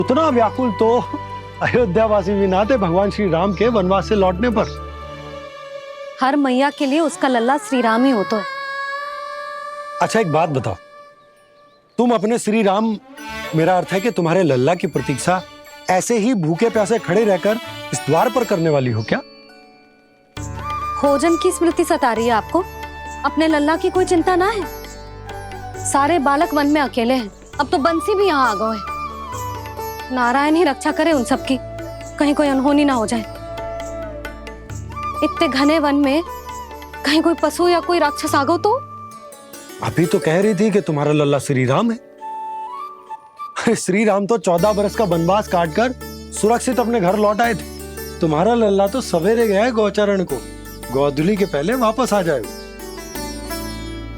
उतना व्याकुल तो अयोध्यावासी भी ना थे भगवान श्री राम के वनवास से लौटने पर। हर मैया के लिए उसका लल्ला श्री राम ही होता है। अच्छा एक बात बताओ, तुम अपने श्री राम, मेरा अर्थ है कि तुम्हारे लल्ला की प्रतीक्षा ऐसे ही भूखे प्यासे खड़े रहकर इस द्वार पर करने वाली हो क्या? भोजन की स्मृति सता रही है आपको? अपने लल्ला की कोई चिंता ना है। सारे बालक वन में अकेले हैं, अब तो बंसी भी यहाँ आ गए हैं। नारायण ही रक्षा करे उन सबकी, कहीं कोई अनहोनी ना हो जाए। इतने घने वन में कहीं कोई पशु या कोई राक्षस आ गो तो? अभी तो कह रही थी कि तुम्हारा लल्ला श्री राम है। अरे श्री राम तो 14 बरस का वनवास काटकर सुरक्षित अपने घर लौट आए थे। तुम्हारा लल्ला तो सवेरे गया है गौचरण को, गोधूली के पहले वापस आ जाएगा।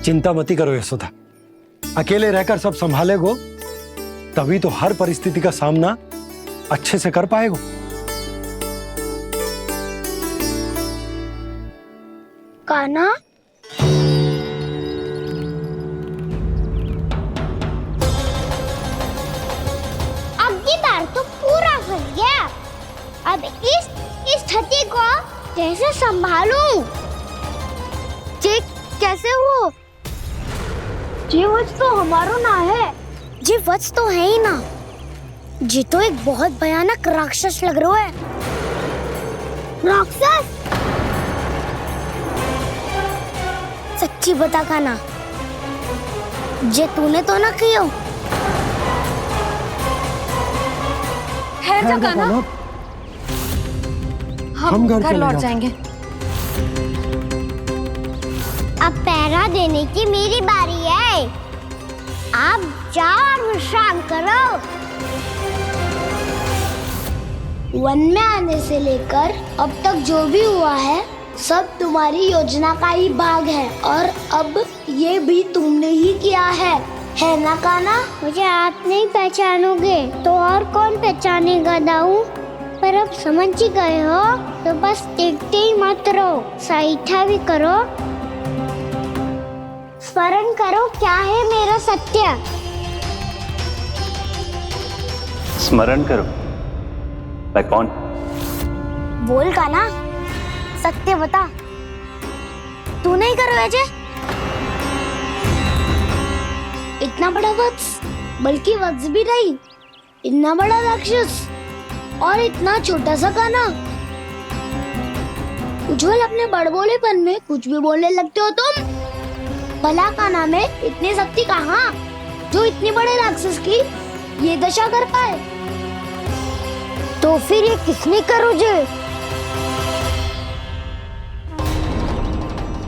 चिंता मती करो यशोदा, अकेले रहकर सब संभालेगो तभी तो हर परिस्थिति का सामना अच्छे से कर पाएगो। कान्हा, अब की बार तो पूरा फंस गया। अब इस स्थिति को कैसे संभालूं? जी कैसे हो? जी वच तो हमारो ना है। जी वच तो है ही ना। जी तो एक बहुत भयानक राक्षस लग रहा है। राक्षस? सच्ची बता कान्हा, जे तूने तो ना कियो? ठहर जा कान्हा, हम घर लौट जाएंगे। अब पहरा देने की मेरी बारी है। आप जाओ और विश्राम करो। वन में आने से लेकर अब तक जो भी हुआ है सब तुम्हारी योजना का ही भाग है, और अब ये भी तुमने ही किया है ना कान्हा? मुझे आप नहीं पहचानोगे तो और कौन पहचानेगा दाऊ? पर अब समझ ही गए हो तो बस देखते ही मत रहो, सईठा भी करो। स्मरण करो क्या है मेरा सत्य। स्मरण करो? मैं कौन? बोल कान्हा, सत्य बता। तू नहीं करो अजय? इतना बड़ा वत्स, बल्कि वत्स भी नहीं, इतना बड़ा राक्षस और इतना छोटा सा कान्हा। उज्जवल अपने बड़बोलेपन में कुछ भी बोलने लगते हो तुम। भला कान्हा में इतनी शक्ति कहाँ जो इतने बड़े राक्षस की ये दशा कर पाए? तो फिर ये किसने करो जे?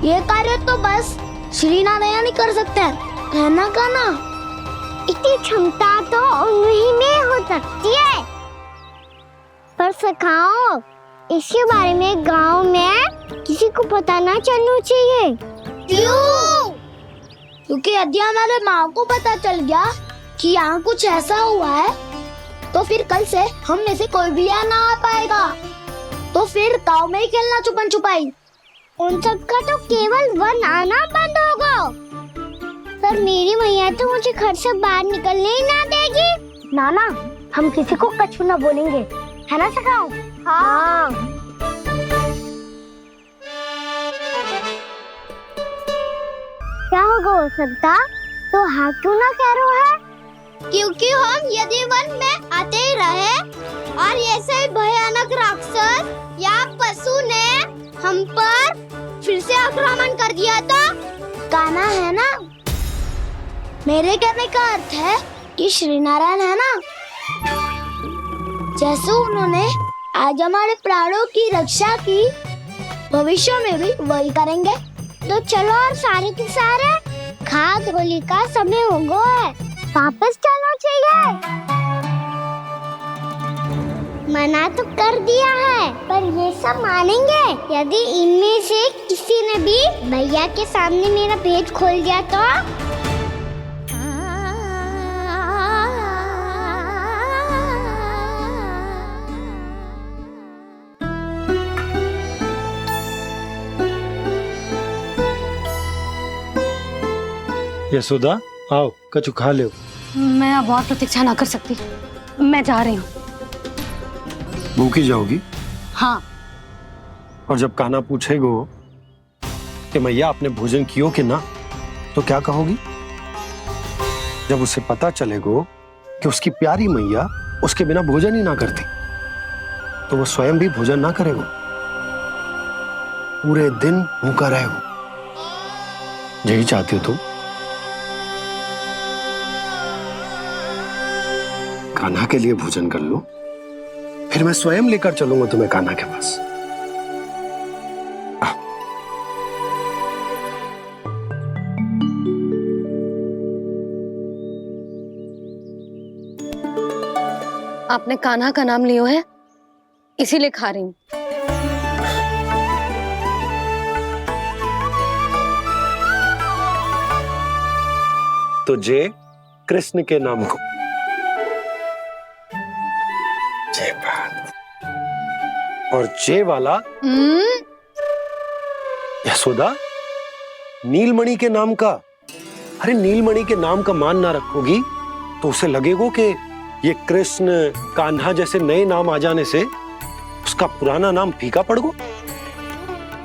ये कार्य तो बस श्री नारायण ही कर सकते हैं, है ना कान्हा? इतनी क्षमता तो उन्हीं में हो सकती है, पर सखाओ इसके बारे में गांव में किसी को पता ना चलना चाहिए। क्यों? क्योंकि यदि हमारे माँ को पता चल गया कि यहाँ कुछ ऐसा हुआ है तो फिर कल से हम में से कोई भी यहाँ ना आ पाएगा। तो फिर गांव में ही खेलना छुपन छुपाई। उन सब का तो केवल वन आना बंद होगा। पर मेरी मैया तो मुझे घर से बाहर निकलने ही ना देगी। नाना, हम किसी को कछु ना बोलेंगे, है ना सखाओ? हाँ। क्या होगा हो सकता? तो हाँ क्यों ना कह रहा है? क्योंकि हम यदि वन में आते ही रहे और ऐसे ही भयानक राक्षस या पशु ने हम पर फिर से आक्रमण कर दिया तो? कान्हा है ना, मेरे कहने का अर्थ है कि श्री नारायण है ना, जैसे उन्होंने आज हमारे प्राणों की रक्षा की, भविष्य में भी वही करेंगे। तो चलो और सारे के सारे खाद होली का समय हो गया है, वापस चलना चाहिए। मना तो कर दिया है, पर ये सब मानेंगे यदि इनमें से किसी ने भी भैया के सामने मेरा पेट खोल दिया तो? यशोदा आओ, कछु खा लो। मैं अब और प्रतीक्षा ना कर सकती। मैं जा रही हूँ। भूखी जाओगी? हाँ। और जब कान्हा पूछेगो कि मैया आपने भोजन कियो कि ना, तो क्या कहोगी? जब उसे पता चलेगो कि उसकी प्यारी मैया उसके बिना भोजन ही ना करती, तो वो स्वयं भी भोजन ना करेगो, पूरे दिन भूखा रहेगो। यही चाहती हो तुम? कान्हा के लिए भोजन कर लो, फिर मैं स्वयं लेकर चलूंगा तुम्हें कान्हा के पास। आपने कान्हा का नाम लियो है, इसीलिए खा रही हूँ। तो जय कृष्ण के नाम को। जय बात। और जय वाला यशोदा नीलमणि के नाम का। अरे नीलमणि के नाम का मान ना रखोगी तो उसे लगेगा कि ये कृष्ण कान्हा जैसे नए नाम आ जाने से उसका पुराना नाम फीका पड़ गो।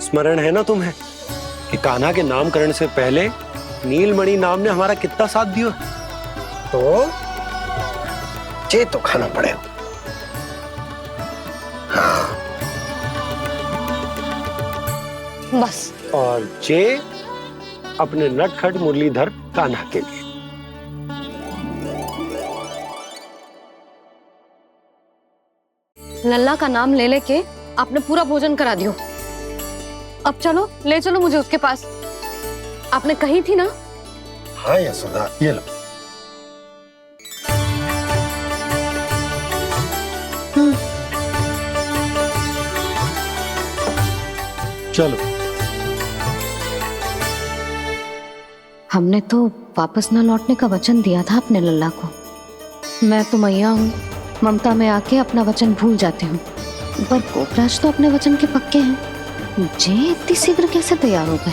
स्मरण है ना तुम्हें कि कान्हा के नामकरण से पहले नीलमणि नाम ने हमारा कितना साथ दिया? तो जे तो खाना पड़ेगा। हाँ। बस। और जे अपने नटखट मुरलीधर कान्हा के लिए। लल्ला का नाम ले लेके आपने पूरा भोजन करा दियो। अब चलो, ले चलो मुझे उसके पास। आपने कही थी ना? हाँ यशोदा, ये लो। चलो। हमने तो वापस न लौटने का वचन दिया था अपने लल्ला को। मैं तो मैया हूँ, ममता में आके अपना वचन भूल जाती हूँ, पर गोपराज तो अपने वचन के पक्के हैं। जे इतनी शीघ्र कैसे तैयार हो गए?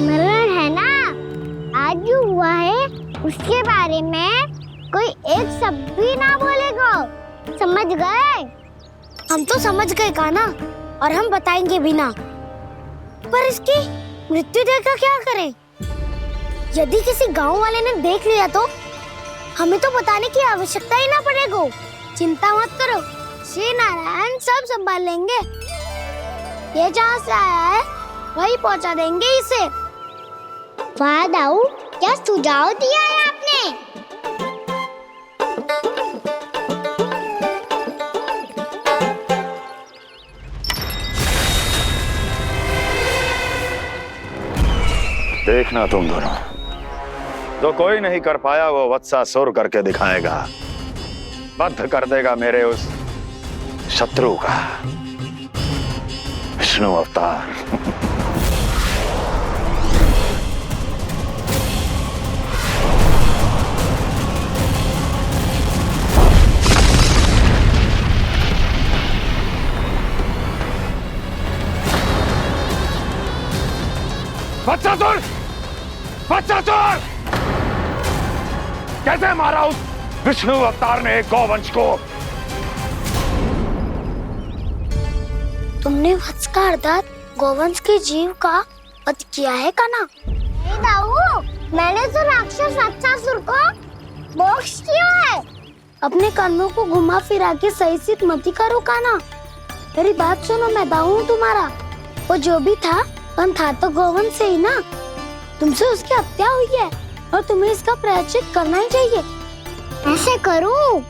मरण है ना, आज जो हुआ है उसके बारे में कोई एक शब्द भी ना बोलेगा। समझ गए? हम तो समझ गए कान्हा, और हम बताएंगे भी ना। पर इसकी मृत्यु देखकर क्या करें? यदि किसी गांव वाले ने देख लिया तो हमें तो बताने की आवश्यकता ही ना पड़ेगा। चिंता मत करो, श्री नारायण सब संभाल लेंगे। ये जहाँ से आया है वही पहुँचा देंगे इसे। वाह दाऊ, क्या सुझाव दिया है आपने। देखना तुम दोनों, जो कोई नहीं कर पाया वो वत्सासुर करके दिखाएगा। बद्ध कर देगा मेरे उस शत्रु का विष्णु अवतार। वत्सासुर! वत्सासुर! कैसे मारा उस विष्णु अवतार ने गौवंश को? तुमने वत्स का अर्थात गौवंश के जीव का वध किया है कान्हा। नहीं दाऊ, मैंने तो राक्षस वत्सासुर को मोक्ष दिया है। अपने कर्मों को घुमा फिरा के सही सिद्ध मत करो कान्हा। मेरी बात सुनो, मैं दाऊ हूँ तुम्हारा। वो जो भी था पर था तो गौवंश से ही ना। तुमसे उसकी हत्या हुई है और तुम्हें इसका प्रायश्चित करना ही चाहिए। ऐसे करूं?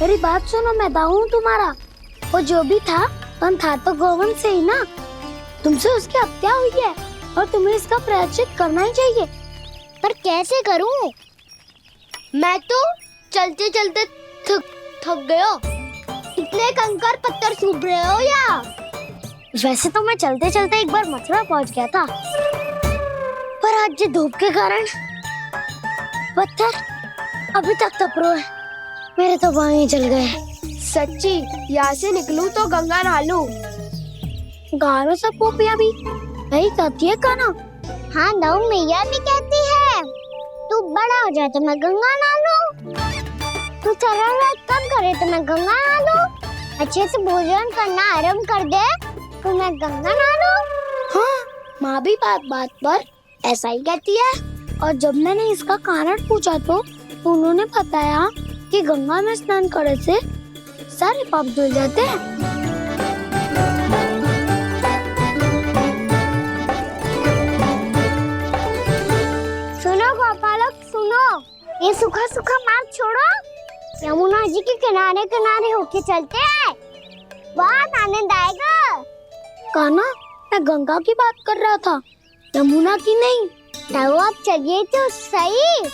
मेरी बात सुनो, मैं दाऊ हूँ तुम्हारा। वो जो भी था पर था तो गौवंश से ही ना। तुमसे उसकी हत्या हुई है और तुम्हें इसका प्रायश्चित करना ही चाहिए। पर कैसे करूं? मैं तो चलते चलते थक गया। इतने कंकर पत्थर सूख रहे हो या? वैसे तो मैं चलते चलते एक बार मथुरा पहुंच गया था, पर आज ये धूप के कारण पत्थर अभी तक तप रहे हैं। मेरे तो पाँव ही चल गए। सच्ची, यहाँ से निकलूं तो गंगा नहा लूं। गारो सब पोपिया भी वही कहती है काना। हाँ नौ मैया भी कहती है, तू बड़ा हो जाए तो मैं गंगा नहा लूं, तू चरण कम करे तो मैं गंगा नहा लूं, अच्छे से भोजन करना आरंभ कर दे तो मैं गंगा नहा लूं। हाँ, माँ भी बात बात पर ऐसा ही कहती है। और जब मैंने इसका कारण पूछा तो उन्होंने बताया कि गंगा में स्नान करने से सारे पाप धुल जाते हैं। सुनो गोपालक सुनो, ये सूखा सूखा मार्ग छोड़ो, यमुना जी के किनारे किनारे होके चलते हैं, बहुत आनंद आएगा। काना, मैं गंगा की बात कर रहा था, यमुना की नहीं। तो आप चलिए तो सही।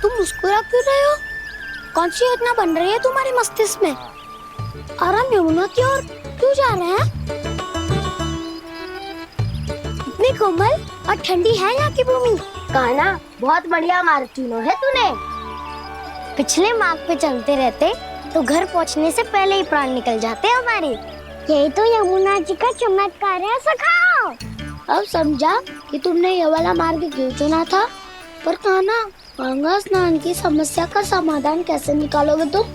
तुम मुस्कुरा क्यों रहे हो? कौन सी योजना बन रही है तुम्हारे मस्तिष्क में? और हम यमुना की ओर क्यों जा रहे हैं? इतनी कोमल और ठंडी है यहाँ की भूमि। काना, बहुत बढ़िया मार्ग चुनो है तूने। पिछले मार्ग पे चलते रहते तो घर पहुँचने से पहले ही प्राण निकल जाते हमारे। यही तो यमुना जी का चमत्कार है सखाओ। अब समझा कि तुमने ये वाला मार्ग क्यों चुना था। पर काना, गंगा स्नान की समस्या का समाधान कैसे निकालोगे तुम?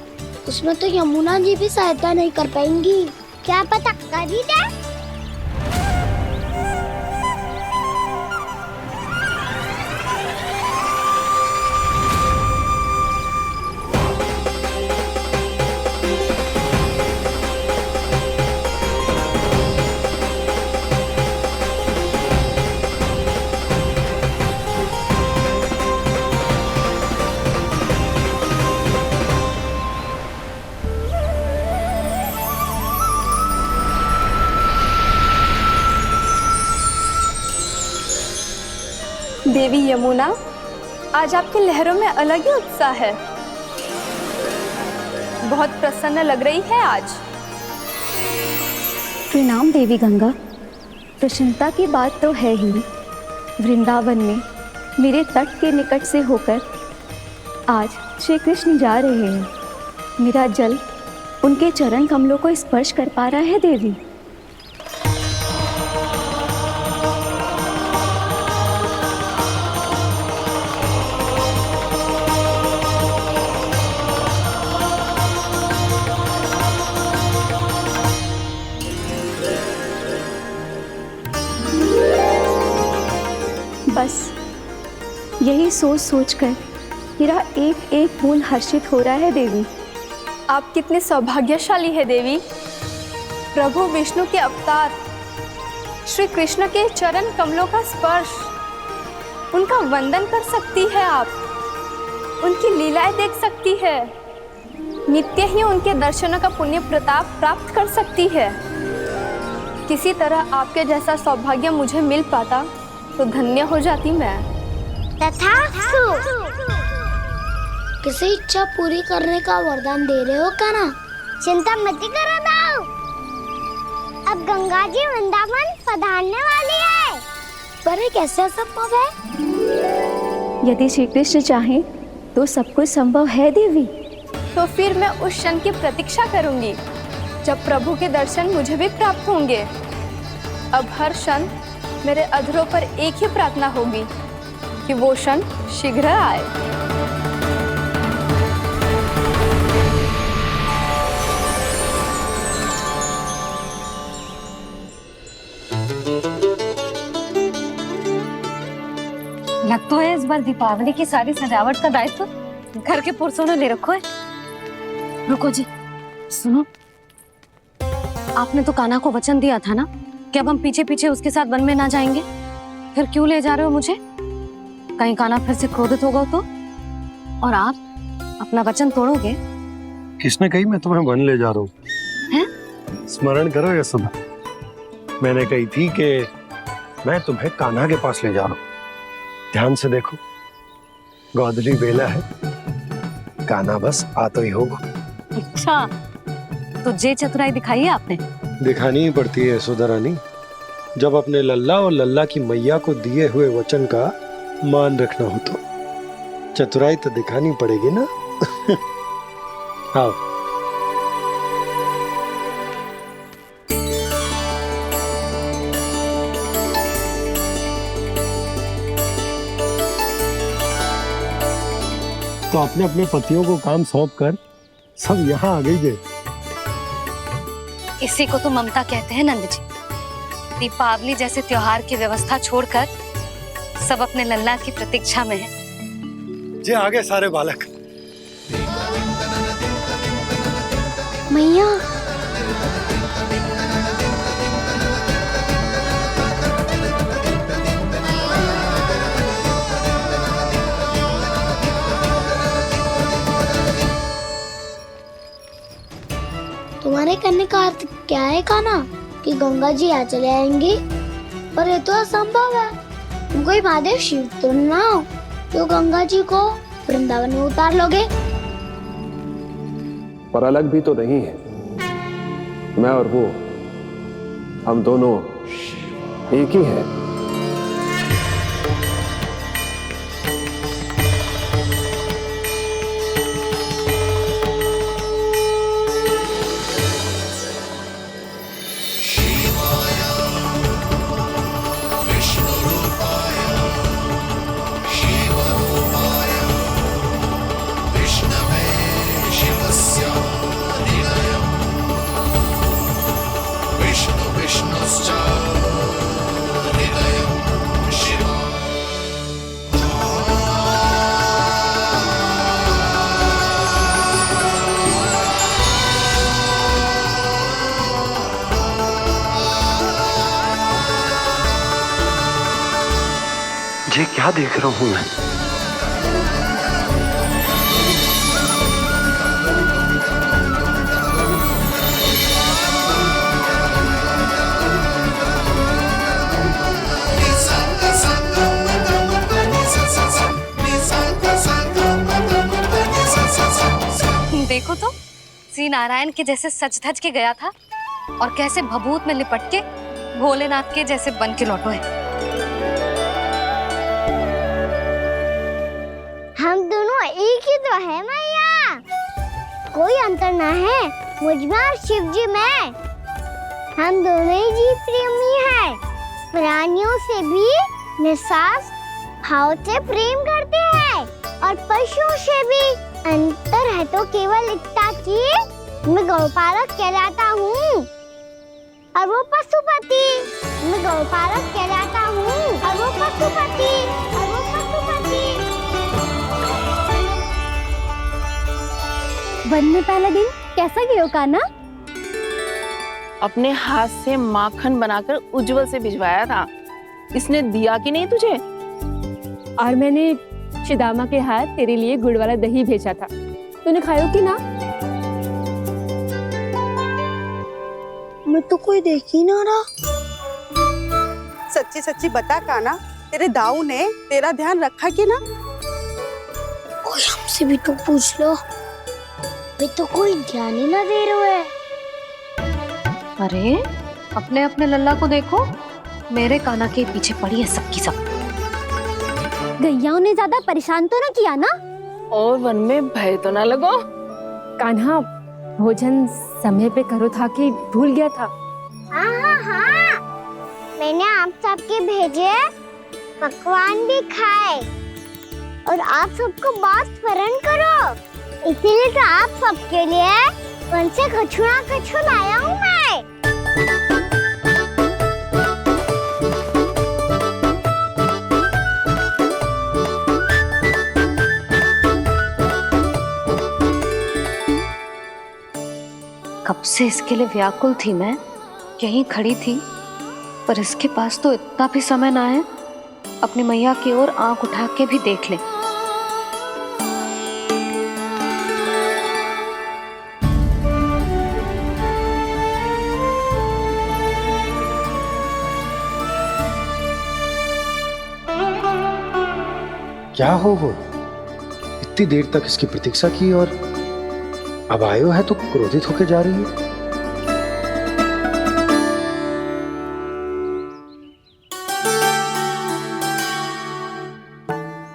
उसमें तो यमुना जी भी सहायता नहीं कर पाएंगी। क्या पता कर ही दे। देवी यमुना, आज आपकी लहरों में अलग ही उत्साह है। बहुत प्रसन्न लग रही है आज। प्रणाम देवी गंगा। प्रसन्नता की बात तो है ही। वृंदावन में मेरे तट के निकट से होकर आज श्री कृष्ण जा रहे हैं। मेरा जल उनके चरण कमलों को स्पर्श कर पा रहा है देवी। बस यही सोच सोचकर मेरा एक एक मूल हर्षित हो रहा है देवी। आप कितने सौभाग्यशाली है देवी। प्रभु विष्णु के अवतार श्री कृष्ण के चरण कमलों का स्पर्श, उनका वंदन कर सकती है आप, उनकी लीलाएं देख सकती है, नित्य ही उनके दर्शनों का पुण्य प्रताप प्राप्त कर सकती है। किसी तरह आपके जैसा सौभाग्य मुझे मिल पाता तो धन्य हो जाती मैं। तथास्तु। किसी इच्छा पूरी करने का वरदान दे रहे हो काना? चिंता मत करो दाऊ, अब गंगा जी वृंदावन पधारने वाली है। पर ये कैसे संभव है? यदि श्री कृष्ण चाहें तो सब कुछ संभव है देवी। तो फिर मैं उस क्षण की प्रतीक्षा करूंगी जब प्रभु के दर्शन मुझे भी प्राप्त होंगे। अब हर क्षण मेरे अधरों पर एक ही प्रार्थना होगी कि वो क्षण शीघ्र आए। लग तो है इस बार दीपावली की सारी सजावट का दायित्व घर के पुरुषों ने ले रखो है। रुको जी, सुनो, आपने तो कान्हा को वचन दिया था ना कि अब हम पीछे पीछे उसके साथ वन में ना जाएंगे। फिर क्यों ले जा रहे हो मुझे? कहीं कान्हा फिर से क्रोधित होगा तो? और आप अपना वचन तोड़ोगे? किसने कही मैं तुम्हें वन ले जा रहा हूँ? हैं? स्मरण करो ये सुबह, मैंने कही थी कि मैं तुम्हें कान्हा के पास ले जा रहा हूँ। ध्यान से देखो, गोधली बेला है, कान्हा बस आ तो ही होगा। अच्छा, तो जे चतुराई दिखाई है आपने? दिखानी ही पड़ती है यशोदा रानी, जब अपने लल्ला और लल्ला की मैया को दिए हुए वचन का मान रखना हो तो चतुराई तो दिखानी पड़ेगी ना। आओ। तो आपने अपने पतियों को काम सौंप कर सब यहाँ आ गई है। इसी को तो ममता कहते हैं नंद जी। दीपावली जैसे त्योहार की व्यवस्था छोड़कर सब अपने लल्ला की प्रतीक्षा में हैं। जे आगे सारे बालक। मैया तुम्हारे कहने का अर्थ क्या है कान्हा? कि गंगा जी यहाँ चले आएंगे? पर ये तो असंभव है। तुम कोई महादेव शिव तो ना हो जो गंगा जी को वृंदावन में उतार लोगे? पर अलग भी तो नहीं है। मैं और वो, हम दोनों एक ही हैं। ये क्या देख रहा हूँ मैं? देखो तो श्री नारायण के जैसे सज धज के गया था और कैसे भभूत में लिपट के भोलेनाथ के जैसे बन के लौटो है। हम दोनों एक ही तो है मैया, कोई अंतर ना है मुझ में और शिव जी में। हम दोनों ही जीव प्रेमी हैं, प्राणियों से भी निस्वार्थ भाव से प्रेम करते हैं और पशुओं से भी। अंतर है तो केवल इतना कि मैं गौपालक कहलाता हूँ और वो पशुपति। मैं गौपालक कहलाता हूँ और वो पशुपति। वन में पहला दिन कैसा गया कान्हा? अपने हाथ से माखन बनाकर उज्जवल से भिजवाया था। इसने दिया कि नहीं तुझे? और मैंने शिदामा के हाथ तेरे लिए गुड़ वाला दही भेजा था, तूने खाया कि ना? मैं तो कोई देख ही ना रहा। सच्ची सच्ची बता कान्हा, तेरे दाऊ ने तेरा ध्यान रखा कि ना? कोई हमसे भी तो पूछ लो, मैं तो कोई ध्यान ही ना दे रहे है। अरे अपने अपने लल्ला को देखो, मेरे कान्हा के पीछे पड़ी है सबकी सब। गैयाओं ने ज्यादा परेशान तो ना किया ना? और वन में भय तो ना लगो? कान्हा भोजन समय पे करो था कि भूल गया था? हाँ, मैंने आप सबके भेजे पकवान भी खाए और आप सबको बात स्मरण करो, इसीलिए तो आप सबके लिए वन से कछु लाया हूँ मैं। कब से इसके लिए व्याकुल थी मैं, यहीं खड़ी थी, पर इसके पास तो इतना भी समय ना है अपनी मैया की ओर आंख उठा के भी देख ले। क्या हो, इतनी देर तक इसकी प्रतीक्षा की और अब आयो है तो क्रोधित होके जा रही है।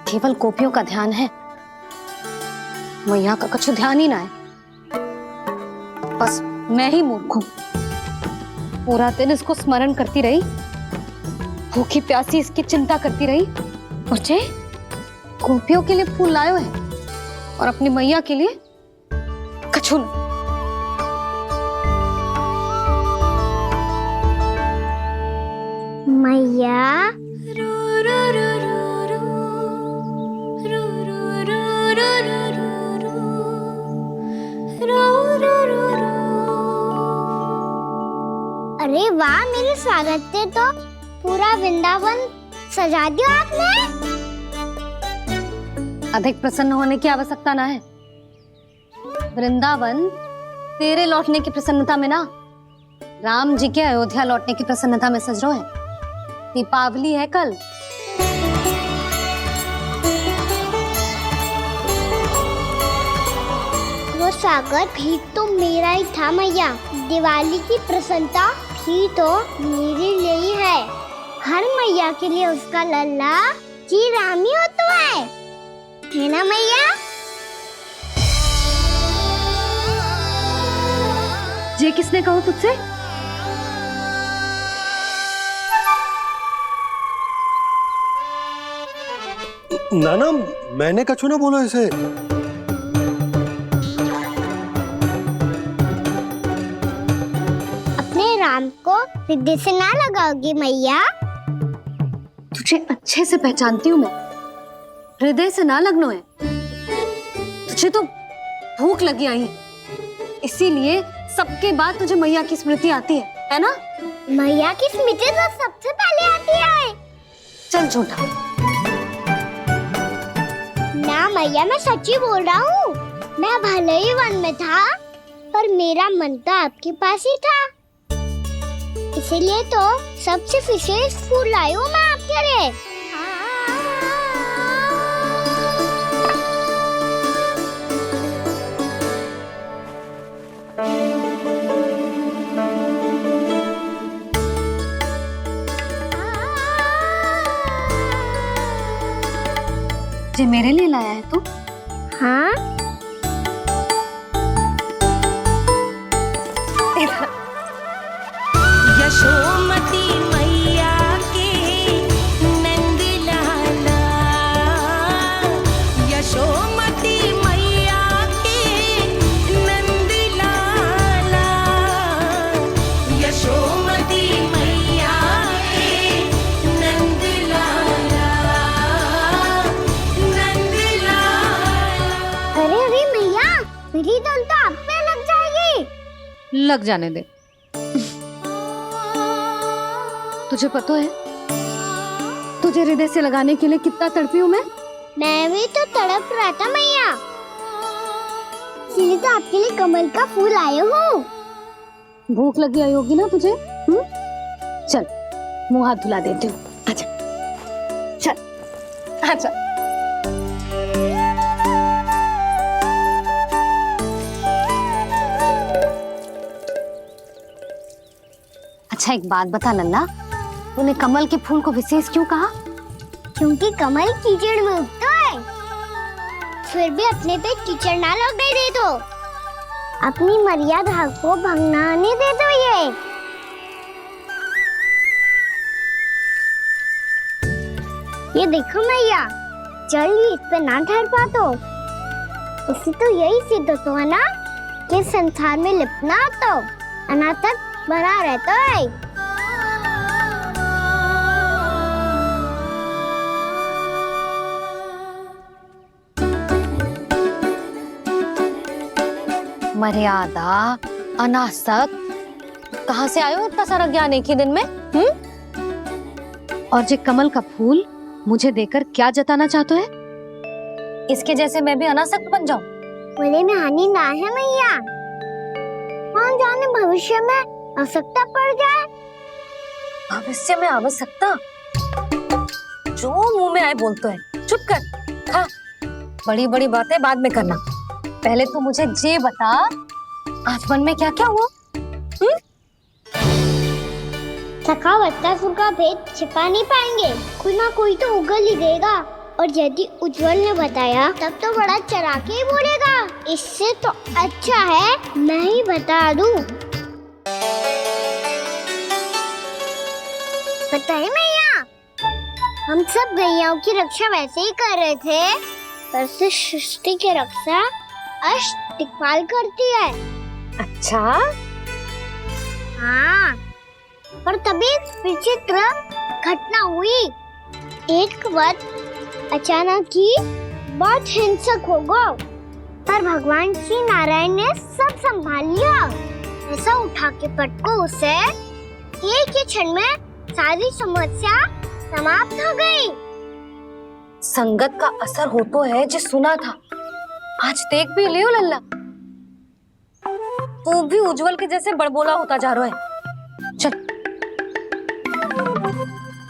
केवल गोपियों का ध्यान है, मैया का कुछ ध्यान ही ना है। बस मैं ही मूर्ख हूं, पूरा दिन इसको स्मरण करती रही, भूखी प्यासी इसकी चिंता करती रही, और जे गोपियों के लिए फूल लायो है और अपनी मैया के लिए कछु न। मैया अरे वाह, मेरे स्वागत पे तो पूरा वृंदावन सजा दिया आपने। अधिक प्रसन्न होने की आवश्यकता ना है। वृंदावन तेरे लौटने की प्रसन्नता में ना, राम जी के अयोध्या लौटने की प्रसन्नता में सज रहा है। दीपावली है कल। वो स्वागत भी तो मेरा ही था मैया। दिवाली की प्रसन्नता भी तो मेरे लिए ही है। हर मैया के लिए उसका लल्ला जी राम ही होता है ना मैया? ये किसने कहा तुझसे? ना मैंने कछु ना बोला इसे। अपने राम को हृदय से ना लगाओगी मैया? तुझे अच्छे से पहचानती हूँ मैं, हृदय से ना लगनो है। तुझे तो भूख लगी आई है, इसीलिए सबके बाद तुझे मैया की स्मृति आती है ना? मैया की स्मृति तो सबसे पहले आती है। चल झूठा। ना मैया, मैं सच्ची बोल रहा हूँ। मैं भले ही वन में था, पर मेरा मन तो आपके पास ही था। इसीलिए तो सबसे विशेष फूल लाई हूँ मैं आपके लिए। ये मेरे लिए लाया है तू? हाँ, यशोमती मैया के नंद लाला, यशोमती मैया के नंद लाला, यशोमती मैया के नंद लाला, नंद लाला। अरे मैया, मेरी धुन तो आप पे लग जाएगी। लग जाने दे। तुझे पता है तुझे हृदय से लगाने के लिए कितना तड़पी हूँ मैं? मैं भी तो तड़प रहा था मैया, इसलिए तो आपके लिए कमल का फूल आए हूँ। भूख लगी आई होगी ना तुझे? चल मुंह हाथ धुला देती हूँ। आजा, चल आजा। अच्छा एक बात बता लल्ला, तूने कमल के फूल को विशेष क्यों कहा? क्योंकि कमल कीचड़ में उगता है, फिर भी अपने पे कीचड़ ना लगने दे दो। अपनी मर्यादा को भंगना नहीं दे दो। ये देखो मैया, जल भी इस पे ना ठहर पा तो उससे तो यही सिद्ध होता है ना कि संसार में लिपना तो अनाथक बना रहता है। मर्यादा, अनासक, कहाँ से आयो इतना सारा ज्ञान एक ही दिन में? और ये कमल का फूल मुझे देकर क्या जताना चाहते है? इसके जैसे मैं भी अनासक्त बन जाऊं? बोले में हानि ना है मैया, कौन जाने भविष्य में आवश्यकता पड़ जाए। भविष्य में आवश्यकता? जो मुंह में आए बोलते हैं। चुप कर, खा। बड़ी बड़ी बातें बाद में करना। पहले तो मुझे ये बता, आज वन में क्या क्या हुआ? सखा बत्तासुर का भेद छिपा नहीं पाएंगे, कोई ना कोई तो उगल ही देगा। और यदि उज्जवल ने बताया तब तो बड़ा चढ़ा के ही बोलेगा। इससे तो अच्छा है मैं ही बता दूं। बताइए मैया, हम सब गैयाओं की रक्षा वैसे ही कर रहे थे, पर से सृष्टि की रक्षा अष्ट दिक्पाल करती है। अच्छा, हाँ, पर तभी विचित्र घटना हुई। एक वक्त अचानक ही बहुत हिंसक हो गया, पर भगवान श्री नारायण ने सब संभाल लिया। ऐसा उठा के पटको उसे, एक ही क्षण में सारी समस्या समाप्त हो गई। संगत का असर हो तो है जो सुना था, आज देख भी लियो लल्ला। तू भी उज्जवल के जैसे बड़बोला होता जा रहा है। चल।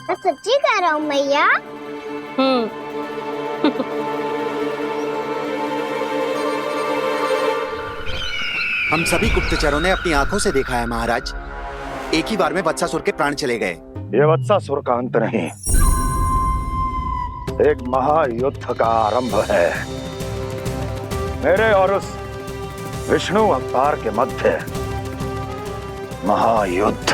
मैं सच्ची कह रहा हूँ मैया। हम सभी गुप्तचरों ने अपनी आंखों से देखा है महाराज, एक ही बार में वत्सासुर के प्राण चले गए। ये वत्सासुर का अंत नहीं, एक महायुद्ध का आरंभ है। मेरे और उस विष्णु अवतार के मध्य महायुद्ध।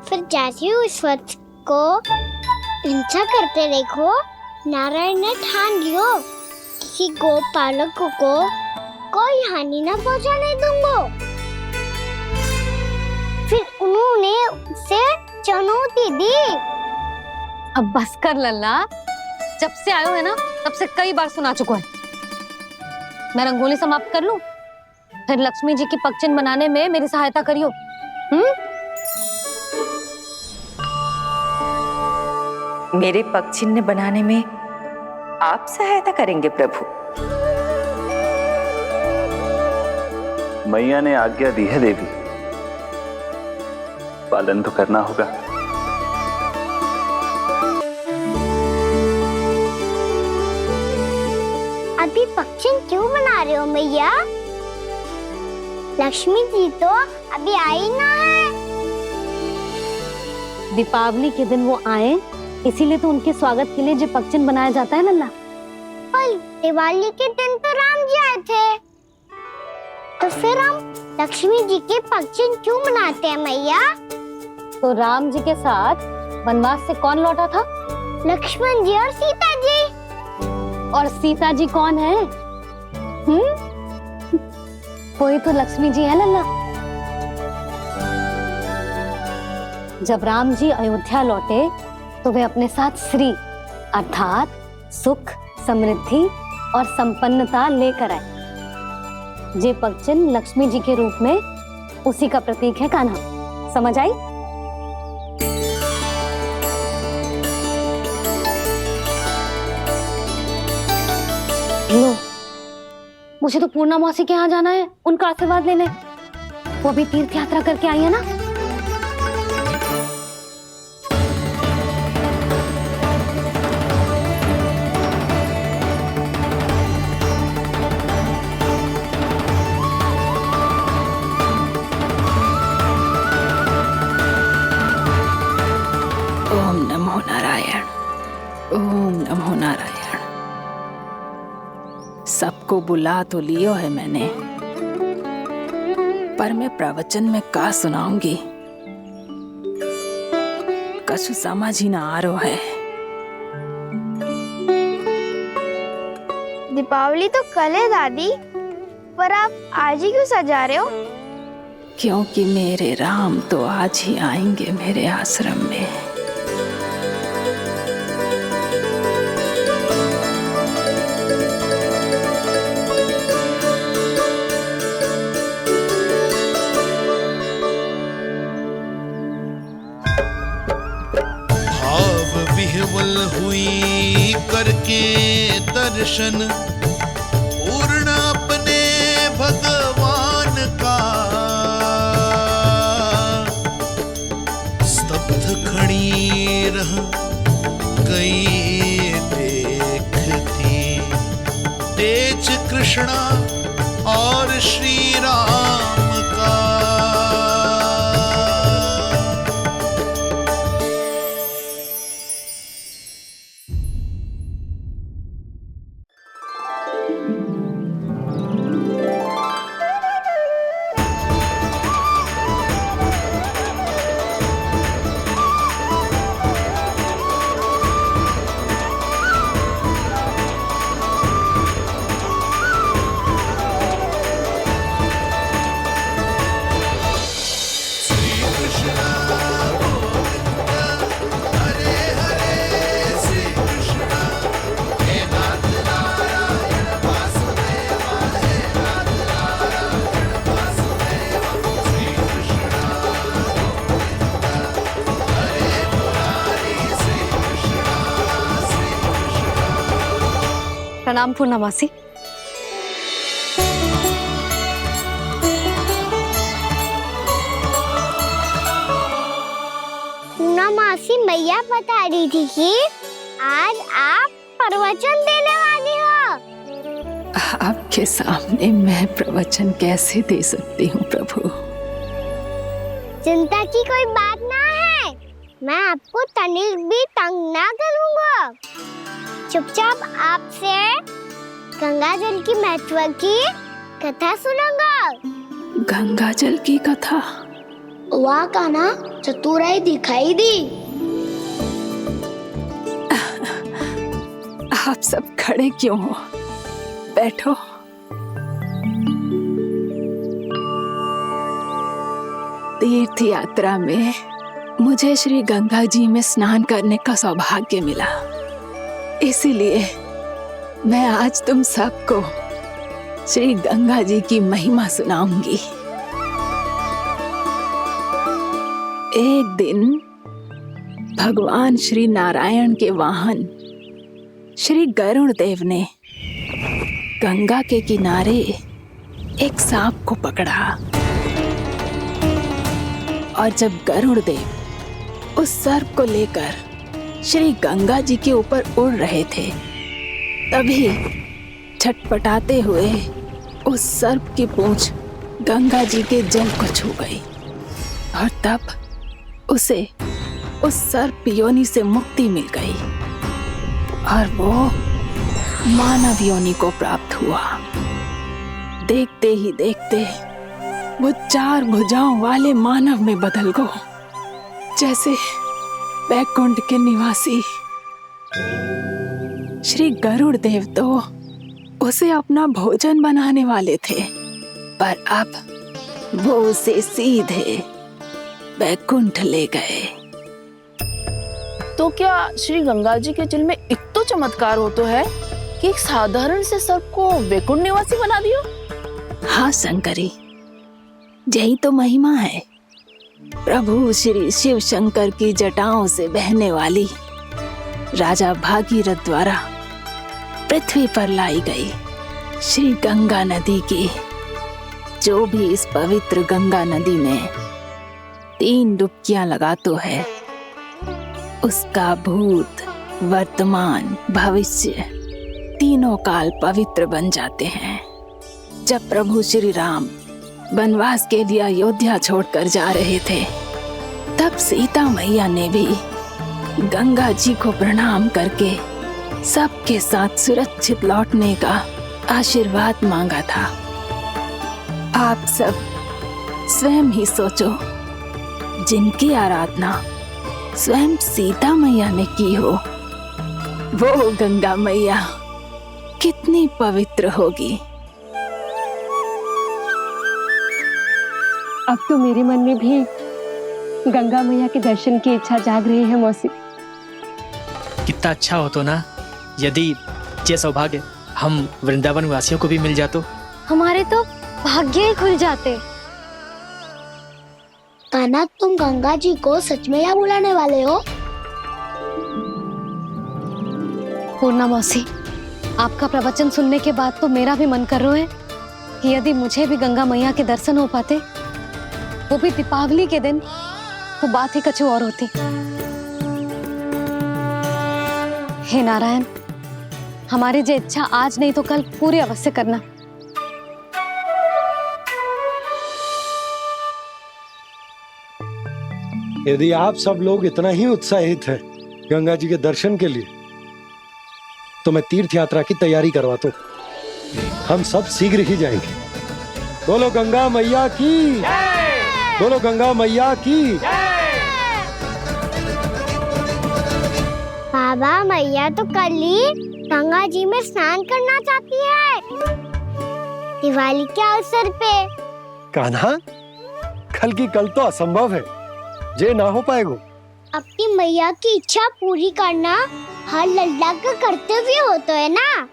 फिर जैसे ही उस वक्त को हिंसा करते देखो, नारायण ने ठान लियो किसी गोपालक को कोई हानि न पहुंचाने दूंगा। फिर उन्होंने उसे चुनौती दी। अब बस कर लल्ला, जब से आयो है ना तब से कई बार सुना चुका है। मैं रंगोली समाप्त कर लूं, फिर लक्ष्मी जी की पगचिन बनाने में मेरी सहायता करियो। मेरे पग चिन्ह बनाने में आप सहायता करेंगे प्रभु? मैया ने आज्ञा दी है देवी, पालन तो करना होगा। अभी पक्षी क्यों बना रहे हो मैया? लक्ष्मी जी तो अभी आई ना है। दीपावली के दिन वो आए, इसीलिए तो उनके स्वागत के लिए जो पगचिन बनाया जाता है लल्ला। पर दिवाली के दिन तो राम जी आए थे, तो फिर हम लक्ष्मी जी के पगचिन क्यों बनाते हैं मैया? तो राम जी के साथ वनवास से कौन लौटा था? लक्ष्मण जी और सीता जी। और सीता जी कौन है? वही तो लक्ष्मी जी है लल्ला। जब राम जी अयोध्या लौटे तो वे अपने साथ श्री अर्थात सुख, समृद्धि और संपन्नता लेकर आए। जे पगचिन लक्ष्मी जी के रूप में उसी का प्रतीक है कान्हा। समझ आई? लो, मुझे तो पूर्णा मौसी के यहाँ जाना है, उनका आशीर्वाद लेने। वो भी तीर्थ यात्रा करके आई है ना। ओम नमो नारायण, ओम नमो नारायण। सबको बुला तो लियो है मैंने, पर मैं प्रवचन में का सुनाऊंगी, कछु समझ ही ना आ रहा है। दीपावली तो कल है दादी, पर आप आज ही क्यों सजा रहे हो? क्योंकि मेरे राम तो आज ही आएंगे मेरे आश्रम में। विह्वल हुई करके दर्शन, पूर्ण अपने भगवान का खड़ी रह गई देखती, तेज कृष्णा और श्री राम का। प्रणाम पूर्णमासी। पूर्णमासी मैया बता रही थी कि आज आप प्रवचन देने वाली हो। आपके सामने मैं प्रवचन कैसे दे सकती हूँ प्रभु? चिंता की कोई बात ना है, मैं आपको तनिक भी तंग ना करूँगा। चुपचाप आपसे गंगा जल की महत्व की कथा सुनूंगा। गंगा जल की कथा? वाह कान्हा, चतुराई दिखाई दी। आप सब खड़े क्यों हो? बैठो। तीर्थ यात्रा में मुझे श्री गंगा जी में स्नान करने का सौभाग्य मिला, इसीलिए मैं आज तुम सबको श्री गंगा जी की महिमा सुनाऊंगी। एक दिन भगवान श्री नारायण के वाहन श्री गरुड़ देव ने गंगा के किनारे एक सांप को पकड़ा, और जब गरुड़ देव उस सर्प को लेकर श्री गंगा जी के ऊपर उड़ रहे थे, तभी छटपटाते हुए उस सर्प की पूंछ गंगा जी के जल को छू गई, और तब उसे उस सर्प योनि से मुक्ति मिल गई और वो मानव योनि को प्राप्त हुआ। देखते ही देखते वो 4 भुजाओं वाले मानव में बदल गया, जैसे बैकुंठ के निवासी। श्री गरुड़ देव तो उसे अपना भोजन बनाने वाले थे, पर अब वो उसे सीधे बैकुंठ ले गए। तो क्या श्री गंगा जी के जल में इतना चमत्कार हो तो है कि एक साधारण से सर्प को बैकुंठ निवासी बना दियो? हाँ शंकरी, यही तो महिमा है। प्रभु श्री शिव शंकर की जटाओं से बहने वाली राजा भागीरथ द्वारा पृथ्वी पर लाई गई श्री गंगा नदी की, जो भी इस पवित्र गंगा नदी में 3 डुबकियां लगाता है, उसका भूत, वर्तमान, भविष्य तीनों काल पवित्र बन जाते हैं। जब प्रभु श्री राम वनवास के लिए अयोध्या छोड़कर जा रहे थे, तब सीता मैया ने भी गंगा जी को प्रणाम करके सबके साथ सुरक्षित लौटने का आशीर्वाद मांगा था। आप सब स्वयं ही सोचो, जिनकी आराधना स्वयं सीता मैया ने की हो, वो गंगा मैया कितनी पवित्र होगी। अब तो मेरे मन में भी गंगा मैया के दर्शन की इच्छा जाग रही है मौसी। कितना अच्छा हो तो ना यदि ये सौभाग्य हम वृंदावन वासियों को भी मिल जातो। हमारे तो भाग्य ही खुल जाते। कान्हा, तुम गंगा जी को सच में यहाँ बुलाने वाले हो? पूर्णा मौसी, आपका प्रवचन सुनने के बाद तो मेरा भी मन कर रहा है कि यदि मुझे भी गंगा मैया के दर्शन हो पाते, वो भी दीपावली के दिन, तो बात ही कुछ और होती। हे नारायण, हमारी जो इच्छा आज नहीं तो कल पूरी अवश्य करना। यदि आप सब लोग इतना ही उत्साहित हैं गंगा जी के दर्शन के लिए, तो मैं तीर्थ यात्रा की तैयारी करवाता हूँ। हम सब शीघ्र ही जाएंगे। बोलो गंगा मैया की, बोलो गंगा मैया की। बाबा, मैया तो कल ही गंगा जी में स्नान करना चाहती है, दिवाली के अवसर पे। कान्हा, कल की कल तो असंभव है, जे ना हो पाएगा। अपनी मैया की इच्छा पूरी करना हर लल्ला का कर्तव्य होता है ना।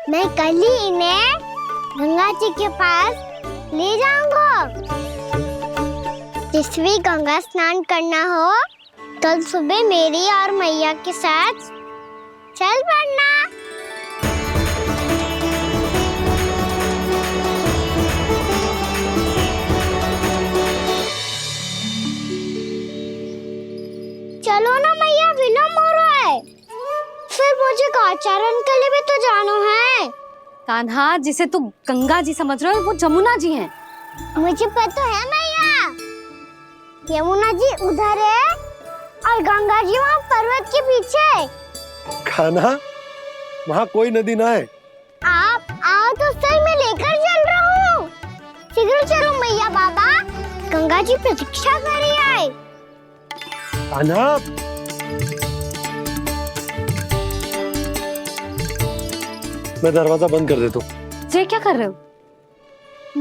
मैं कल ही इन्हें गंगा जी के पास ले जाऊंगा। जिस भी गंगा स्नान करना हो, कल सुबह मेरी और मैया के साथ चल पड़ना। चलो ना मैया, विलम्ब हो रहा है। फिर मुझे गौचारण के लिए भी तो जाना है। कान्हा, जिसे तू गंगा जी समझ रहे हो वो जमुना जी हैं। मुझे पता है मैया, यमुना जी उधर है और गंगा जी वहाँ पर्वत के पीछे। कान्हा, वहाँ कोई नदी ना है। आप आओ तो सही, मैं लेकर चल रहा हूँ। शीघ्र चलो मैया बाबा, गंगा जी प्रतीक्षा कर रही है। कान्हा, मैं दरवाजा बंद कर देता हूँ। जी क्या कर रहे हो?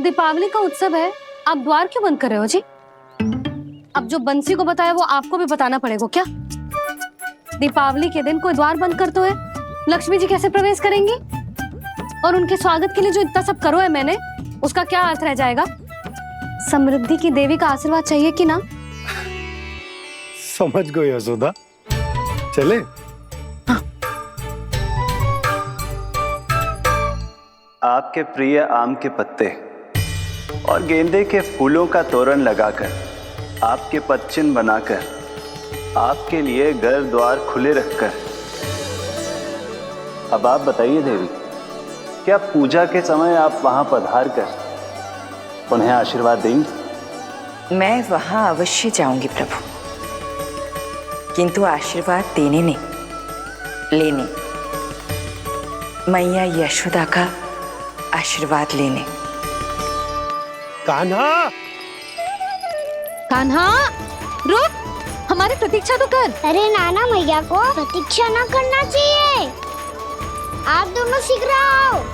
दीपावली का उत्सव है, आप द्वार क्यों बंद कर रहे हो जी? अब जो बंसी को बताया वो आपको भी बताना पड़ेगा क्या? दीपावली के दिन कोई द्वार बंद करते है, लक्ष्मी जी कैसे प्रवेश करेंगी? और उनके स्वागत के लिए जो इतना सब करो है मैंने, उसका क्या अर्थ रह जाएगा? समृद्धि की देवी का आशीर्वाद चाहिए कि ना? समझ गई यशोदा, चले। आपके प्रिय आम के पत्ते और गेंदे के फूलों का तोरण लगाकर, आपके पदचिन्ह बनाकर, आपके लिए घर द्वार खुले रखकर, अब आप बताइए देवी, क्या पूजा के समय आप वहां पधार कर उन्हें आशीर्वाद देंगी? मैं वहां अवश्य जाऊंगी प्रभु, किंतु आशीर्वाद देने नहीं, लेने, मैया यशोदा का आशीर्वाद लेने। कान्हा, कान्हा रुक, हमारी प्रतीक्षा तो कर। अरे नाना, मैया को प्रतीक्षा न करना चाहिए। आप दोनों शीघ्र आओ।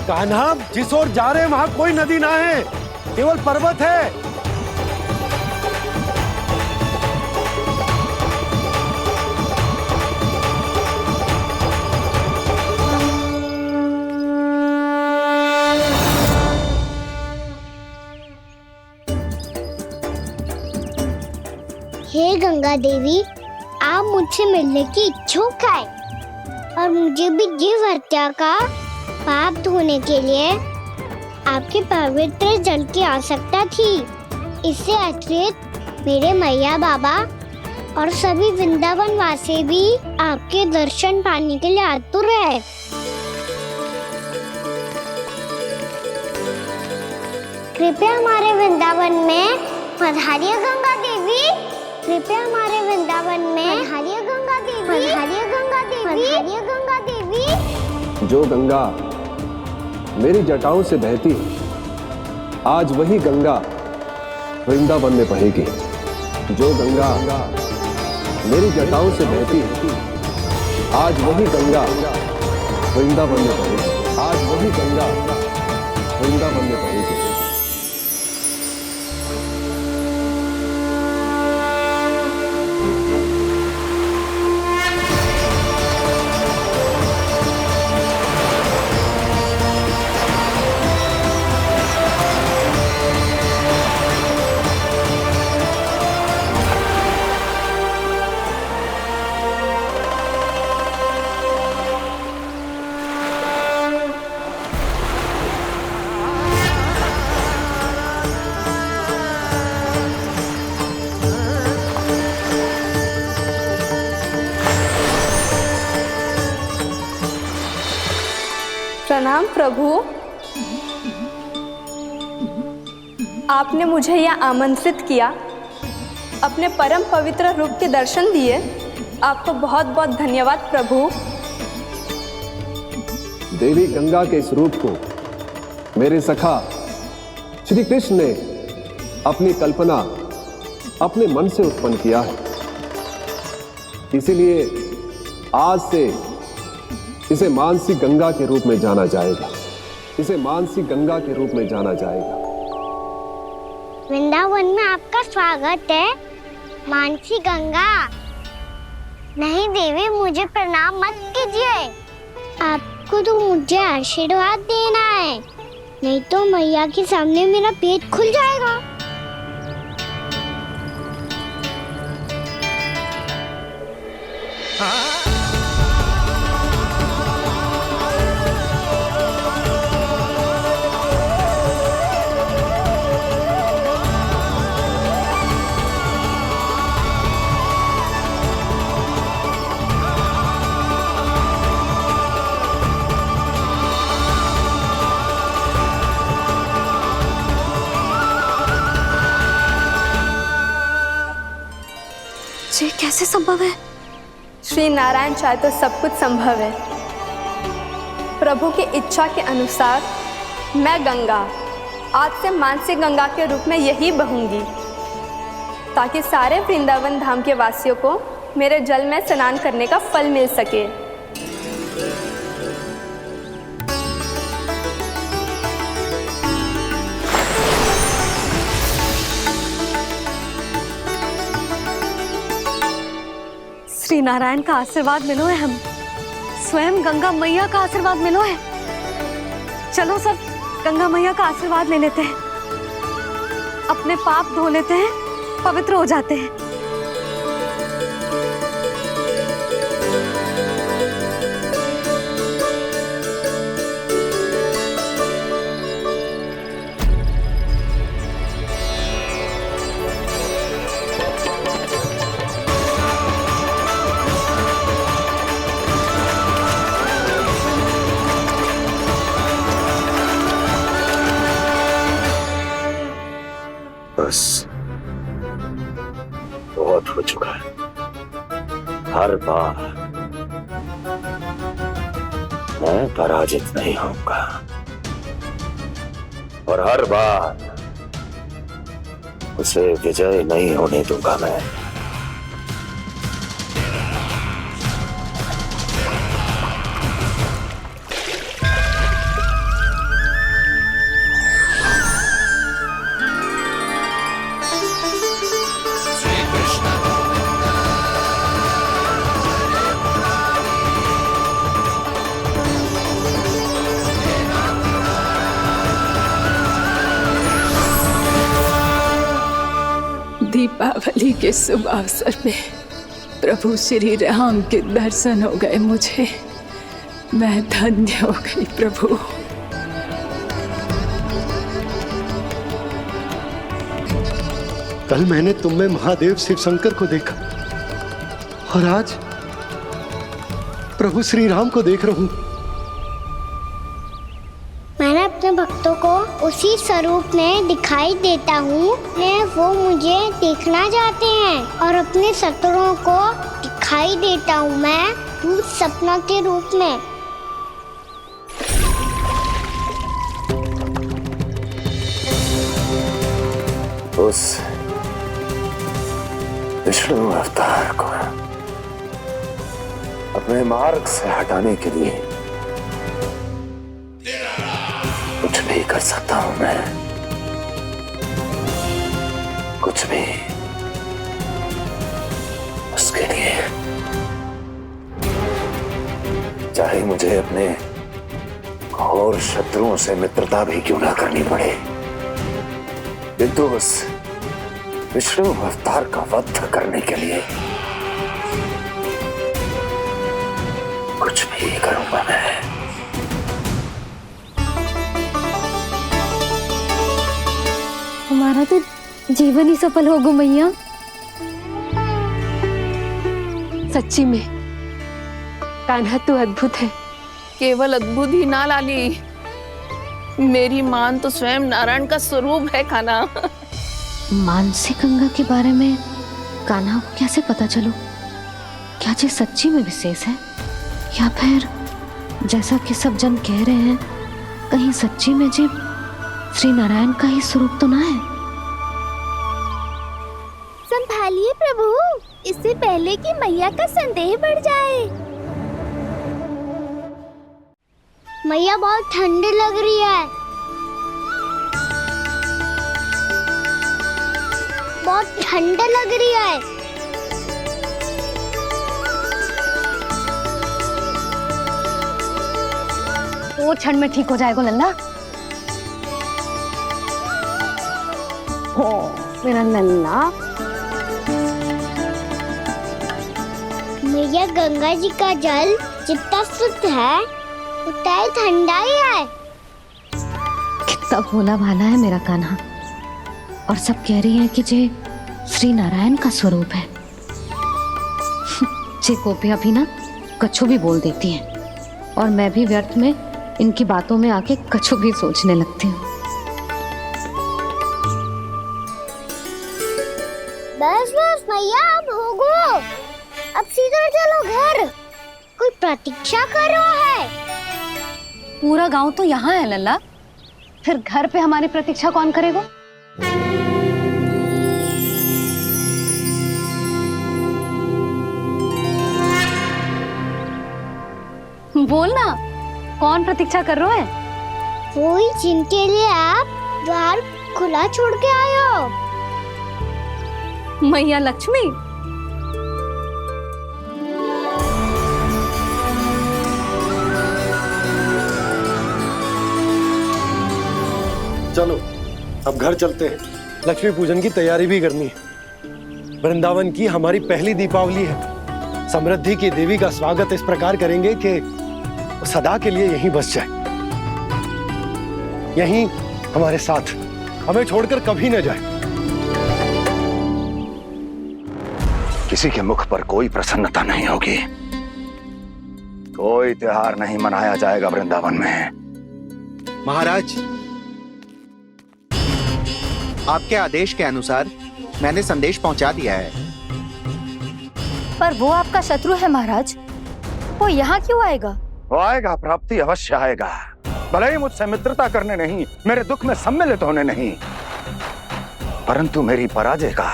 कान्हा, जिस ओर जा रहे हैं वहां कोई नदी ना है, केवल पर्वत है। हे गंगा देवी, आप मुझसे मिलने की इच्छुक है और मुझे भी जीव हत्या का पाप धोने के लिए आपके पवित्र जल की आवश्यकता थी। इससे अतिरिक्त मेरे मैया बाबा और सभी वृंदावन वासी भी आपके दर्शन पाने के लिए आतुर है। कृपया हमारे वृंदावन में पधारिए गंगा देवी। कृपया हमारे वृंदावन में पधारिए गंगा देवी। पधारिए गंगा देवी। पधारिए गंगा देवी। जो गंगा मेरी जटाओं से बहती है, आज वही गंगा वृंदावन में बहेगी। जो गंगा मेरी जटाओं से बहती है, आज वही गंगा वृंदावन में बहेगी। आज वही गंगा वृंदावन में बहेगी। प्रणाम प्रभु। आपने मुझे यहाँ आमंत्रित किया, अपने परम पवित्र रूप के दर्शन दिए। आपको बहुत बहुत धन्यवाद प्रभु। देवी गंगा के इस रूप को मेरे सखा श्री कृष्ण ने अपनी कल्पना अपने मन से उत्पन्न किया है, इसीलिए आज से इसे मानसी गंगा के रूप में जाना जाएगा। इसे मानसी गंगा के रूप में जाना जाएगा। वृंदावन में आपका स्वागत है मानसी गंगा। नहीं देवी, मुझे प्रणाम मत कीजिए। आपको तो मुझे आशीर्वाद देना है, नहीं तो मैया के सामने मेरा पेट खुल जाएगा। ये कैसे संभव है? श्री नारायण चाहे तो सब कुछ संभव है। प्रभु की इच्छा के अनुसार मैं गंगा आज से मानसी गंगा के रूप में यही बहूंगी, ताकि सारे वृंदावन धाम के वासियों को मेरे जल में स्नान करने का फल मिल सके। श्री नारायण का आशीर्वाद मिलो है, हम स्वयं गंगा मैया का आशीर्वाद मिलो है। चलो सब गंगा मैया का आशीर्वाद ले लेते हैं, अपने पाप धो लेते हैं, पवित्र हो जाते हैं। बस बहुत हो चुका है। हर बार मैं पराजित नहीं होऊंगा और हर बार उसे विजय नहीं होने दूंगा मैं। दीपावली के शुभ अवसर पे प्रभु श्री राम के दर्शन हो गए मुझे। मैं धन्य हो गई प्रभु। कल मैंने तुम में महादेव शिव शंकर को देखा और आज प्रभु श्री राम को देख रहा हूं। मैंने अपने भक्तों को उसी स्वरूप में दिखाई देता हूँ, वो मुझे देखना चाहते हैं और अपने शत्रुओं को दिखाई देता हूँ मैं भूत सपना के रूप में। उस विष्णु अवतार को अपने मार्ग से हटाने के लिए कुछ भी कर सकता हूं मैं, कुछ भी। उसके लिए चाहे मुझे अपने घोर शत्रुओं से मित्रता भी क्यों ना करनी पड़े, किंतु उस विष्णु अवतार का वध करने के लिए कुछ भी करूंगा मैं। हमारा तो जीवन ही सफल हो गो मैया। सच्ची में कान्हा तू अद्भुत है। केवल अद्भुत ही ना लाली, मेरी मान तो स्वयं नारायण का स्वरूप है कान्हा। मानसी गंगा के बारे में कान्हा को कैसे पता चलो? क्या ये सच्ची में विशेष है, या फिर जैसा कि सब जन कह रहे हैं, कहीं सच्ची में जी श्री नारायण का ही स्वरूप तो ना है? संभालिए प्रभु, इससे पहले कि मैया का संदेह बढ़ जाए। मैया बहुत ठंडी लग रही है, बहुत ठंडा लग रही है। वो क्षण में ठीक हो जाएगा लल्ला। ओ मेरा लल्ला। मैया गंगा जी का जल जितना शुद्ध है उतना ही ठंडा ही है। कितना भोला भाला है मेरा कान्हा। और सब कह रही हैं कि ये श्री नारायण का स्वरूप है। जे गोपियां भी ना कछु भी बोल देती हैं, और मैं भी व्यर्थ में इनकी बातों में आके कछु भी सोचने लगती हूँ। बस बस मैया, अब होगो, अब सीधा चलो घर। कोई प्रतीक्षा कर रहा है। पूरा गांव तो यहाँ है लल्ला, फिर घर पे हमारी प्रतीक्षा कौन करेगा? बोल ना, कौन प्रतीक्षा कर रहा है? वही जिनके लिए आप द्वार खुला छोड़ के आए हो। मैया लक्ष्मी। चलो अब घर चलते हैं, लक्ष्मी पूजन की तैयारी भी करनी है। वृंदावन की हमारी पहली दीपावली है। समृद्धि की देवी का स्वागत इस प्रकार करेंगे कि सदा के लिए यहीं बस जाए, यहीं हमारे साथ, हमें छोड़कर कभी न जाए। किसी के मुख पर कोई प्रसन्नता नहीं होगी, कोई त्योहार नहीं मनाया जाएगा वृंदावन में। महाराज, आपके आदेश के अनुसार मैंने संदेश पहुंचा दिया है। पर वो आपका शत्रु है महाराज, वो यहाँ क्यों आएगा? वो आएगा, प्राप्ति अवश्य आएगा। भले ही मुझसे मित्रता करने नहीं, मेरे दुख में सम्मिलित होने नहीं, परंतु मेरी पराजय का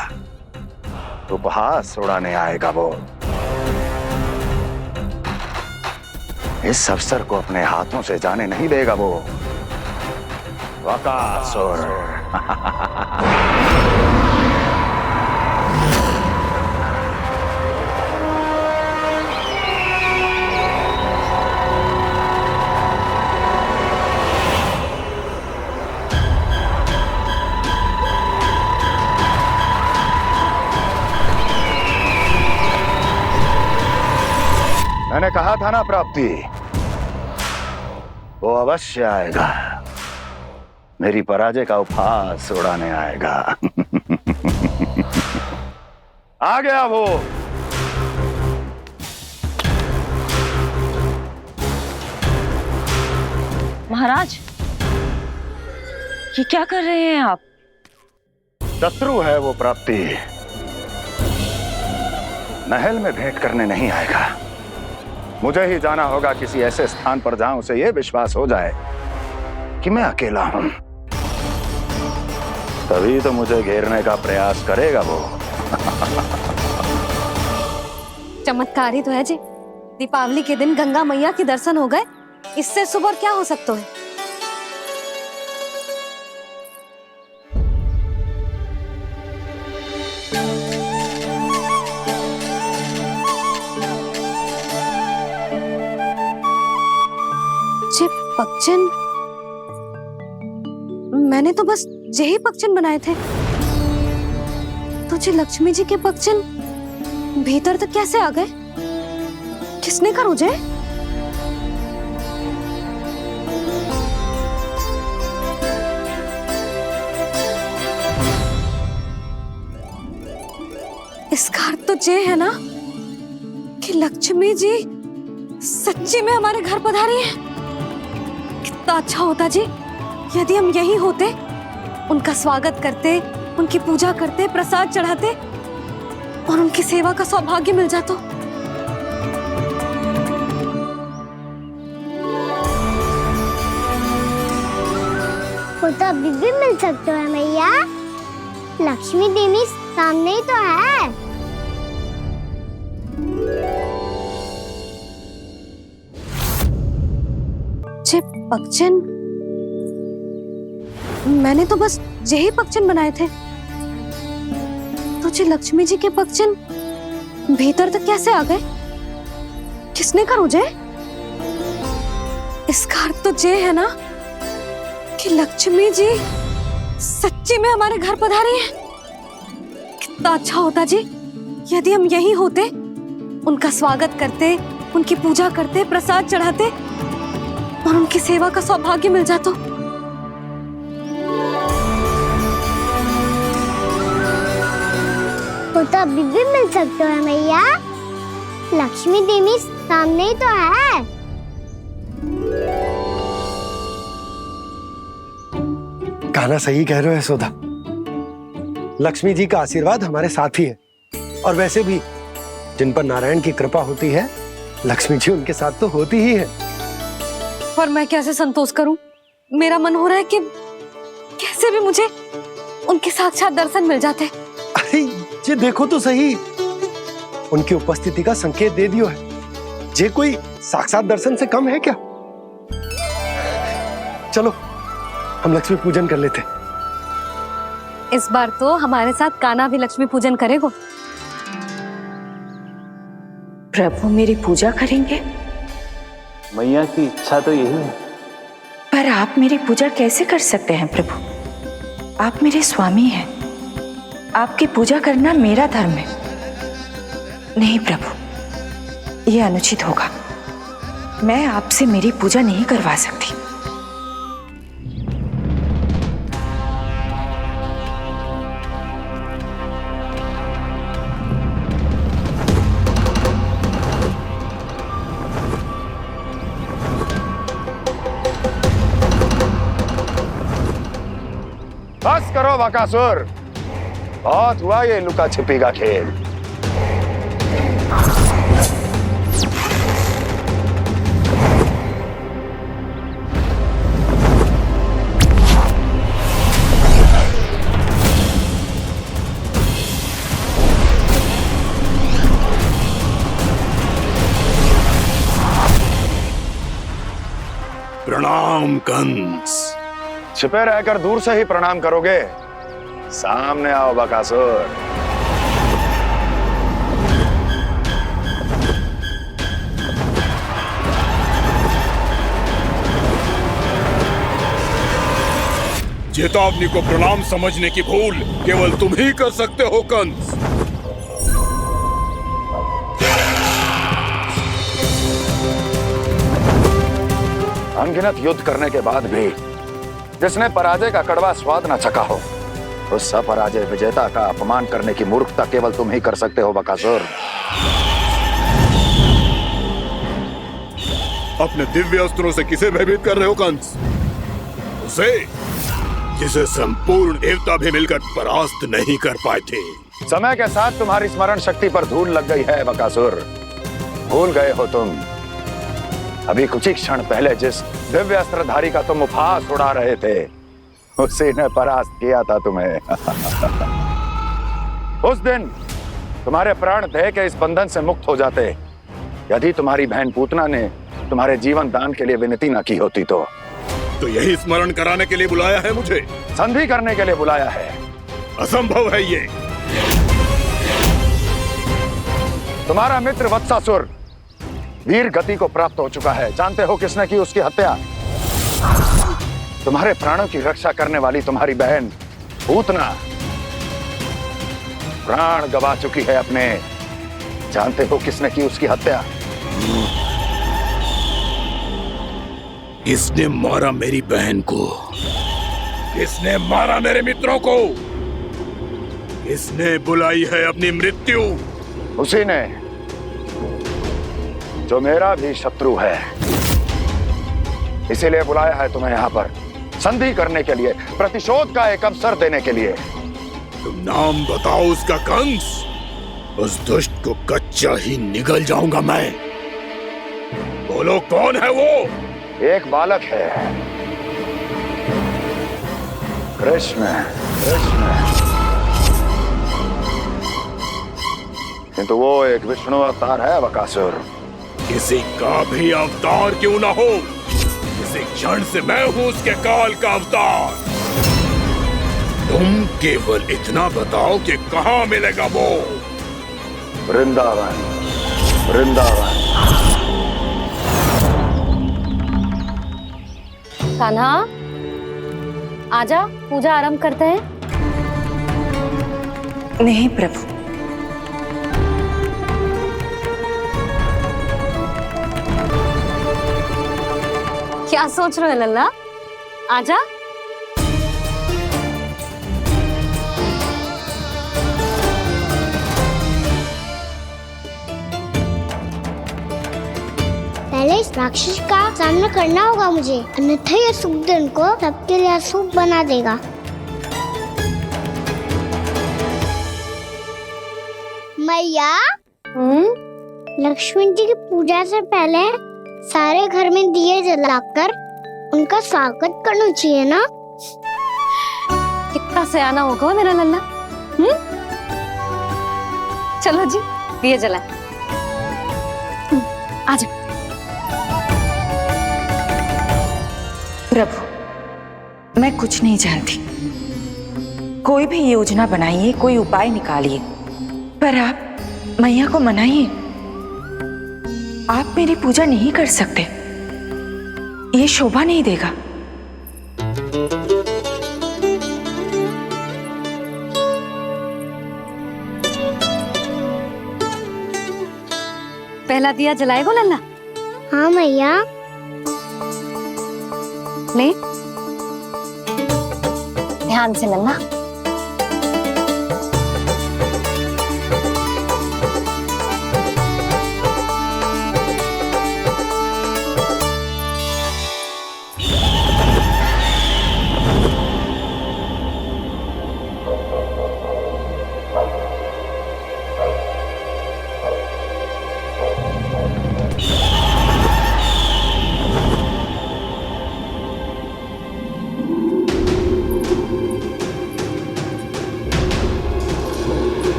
उपहास उड़ाने आएगा वो। इस अवसर को अपने हाथों से जाने नहीं देगा वो। वकासुर। मैंने कहा था ना प्राप्ति, वो अवश्य आएगा, मेरी पराजय का उपहास उड़ाने आएगा। आ गया वो। महाराज, ये क्या कर रहे हैं आप? शत्रु है वो प्राप्ति, महल में भेंट करने नहीं आएगा। मुझे ही जाना होगा किसी ऐसे स्थान पर जहां उसे यह विश्वास हो जाए कि मैं अकेला हूं, तभी तो मुझे घेरने का प्रयास करेगा वो। चमत्कारी तो है जी, दीपावली के दिन गंगा मैया के दर्शन हो गए, इससे शुभ और क्या हो सकता है? पक्षन, मैंने तो बस यही पक्षन बनाए थे, तो जी लक्ष्मी जी के पक्षन भीतर तक कैसे आ गए? किसने कर मुझे? इसका अर्थ तो ये है ना कि लक्ष्मी जी सच्ची में हमारे घर पधारी है। कितना अच्छा होता जी यदि हम यहीं होते, उनका स्वागत करते, उनकी पूजा करते, प्रसाद चढ़ाते और उनकी सेवा का सौभाग्य मिल जाता। वो तो अभी भी मिल सकते हैं मैया। लक्ष्मी देवी सामने ही तो है। जे पगचिन, मैंने तो बस यही पगचिन बनाए थे, तो जे लक्ष्मी जी के पगचिन भीतर तक कैसे आ गए? किसने कहा मुझे? इसका अर्थ तो ये है ना कि लक्ष्मी जी सच्ची में हमारे घर पधारी हैं। कितना अच्छा होता जी यदि हम यहीं होते, उनका स्वागत करते, उनकी पूजा करते, प्रसाद चढ़ाते और उनकी सेवा का सौभाग्य मिल जाता। वो तो अभी भी मिल सकते हैं मैया। लक्ष्मी देवी सामने ही तो है। कान्हा सही कह रहे हो यशोदा। लक्ष्मी जी का आशीर्वाद हमारे साथ ही है, और वैसे भी जिन पर नारायण की कृपा होती है, लक्ष्मी जी उनके साथ तो होती ही है। पर मैं कैसे संतोष करूं? मेरा मन हो रहा है कि कैसे भी मुझे उनके साक्षात दर्शन मिल जाते। अरे ये देखो तो सही, उनकी उपस्थिति का संकेत दे दियो है। ये कोई साक्षात दर्शन से कम है क्या? चलो हम लक्ष्मी पूजन कर लेते। इस बार तो हमारे साथ कान्हा भी लक्ष्मी पूजन करेगा। प्रभु मेरी पूजा करेंगे? मैया की इच्छा तो यही है। पर आप मेरी पूजा कैसे कर सकते हैं प्रभु? आप मेरे स्वामी हैं। आपकी पूजा करना मेरा धर्म है। नहीं प्रभु, यह अनुचित होगा। मैं आपसे मेरी पूजा नहीं करवा सकती। बस करो बकासुर, बहुत हुआ ये लुका छिपी का खेल। प्रणाम कंस। छिपे रहकर दूर से ही प्रणाम करोगे? सामने आओ बकासुर। चेतावनी को प्रणाम समझने की भूल केवल तुम ही कर सकते हो कंस। अनगिनत युद्ध करने के बाद भी जिसने पराजय का कड़वा स्वाद न चखा हो, उस अपराजय विजेता का अपमान करने की मूर्खता केवल तुम ही कर सकते हो बकासुर। अपने दिव्य अस्त्रों से किसे भयभीत कर रहे हो कंस? उसे जिसे संपूर्ण देवता भी मिलकर परास्त नहीं कर पाए थे। समय के साथ तुम्हारी स्मरण शक्ति पर धूल लग गई है बकासुर। भूल गए हो तुम अभी कुछ ही क्षण पहले जिस दिव्य अस्त्रधारी का तुम उपहास उड़ा रहे थे, उसी ने परास्त किया था तुम्हें। उस दिन तुम्हारे प्राण देह के इस बंधन से मुक्त हो जाते यदि तुम्हारी बहन पूतना ने तुम्हारे जीवन दान के लिए विनती न की होती। तो यही स्मरण कराने के लिए बुलाया है मुझे? संधि करने के लिए बुलाया है। असंभव है ये। तुम्हारा मित्र वत्सासुर वीर गति को प्राप्त हो चुका है। जानते हो किसने की उसकी हत्या? तुम्हारे प्राणों की रक्षा करने वाली तुम्हारी बहन पूतना प्राण गवा चुकी है अपने। जानते हो किसने की उसकी हत्या? किसने मारा मेरी बहन को? किसने मारा मेरे मित्रों को? किसने बुलाई है अपनी मृत्यु? उसी ने जो मेरा भी शत्रु है। इसीलिए बुलाया है तुम्हें यहाँ पर संधि करने के लिए, प्रतिशोध का एक अवसर देने के लिए। तुम नाम बताओ उसका कंस, उस दुष्ट को कच्चा ही निगल जाऊंगा मैं। बोलो कौन है वो? एक बालक है, कृष्ण। किंतु वो एक विष्णु अवतार है बकासुर। किसी का भी अवतार क्यों ना हो, इसी क्षण से मैं हूं उसके काल का अवतार। तुम केवल इतना बताओ कि कहां मिलेगा वो? वृंदावन। कान्हा, आजा, पूजा आरंभ करते हैं। नहीं प्रभु, क्या सोच रहे हो लल्ला? आजा। पहले इस राक्षस का सामना करना होगा मुझे, अन्यथा ये शुभ दिन को सबके लिए अशुभ बना देगा। मैया, लक्ष्मण जी की पूजा से पहले सारे घर में दिए जलाकर उनका स्वागत करना चाहिए ना? कितना सयाना होगा मेरा लल्ला। चलो जी, दिए जलाए। आजा। प्रभु, मैं कुछ नहीं जानती। कोई भी योजना बनाइए, कोई उपाय निकालिए, पर आप मैया को मनाइए। आप मेरी पूजा नहीं कर सकते, ये शोभा नहीं देगा। पहला दिया जलाएगो लल्ला? हाँ मैया। ले, ध्यान से लल्ला।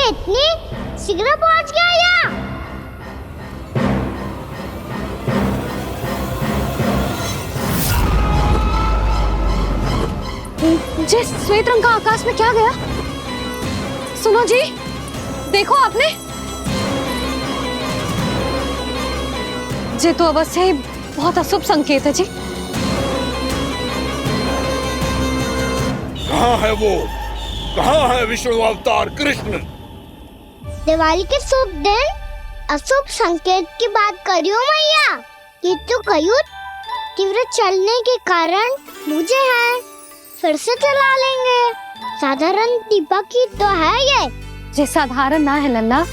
इतनी शीघ्र पहुंच गया यहाँ? जे श्वेत रंग का आकाश में क्या गया? सुनो जी, देखो आपने, जे तो अवश्य ही बहुत अशुभ संकेत है जी। कहाँ है वो? कहाँ है विष्णु अवतार कृष्ण? दिवाली के शुभ दिन अशुभ संकेत की बात करियो मैया। ये तो कयूँ तीव्र चलने के कारण मुझे है, फिर से चला लेंगे। साधारण दीपक ही तो है ये साधारण ना है लल्ला,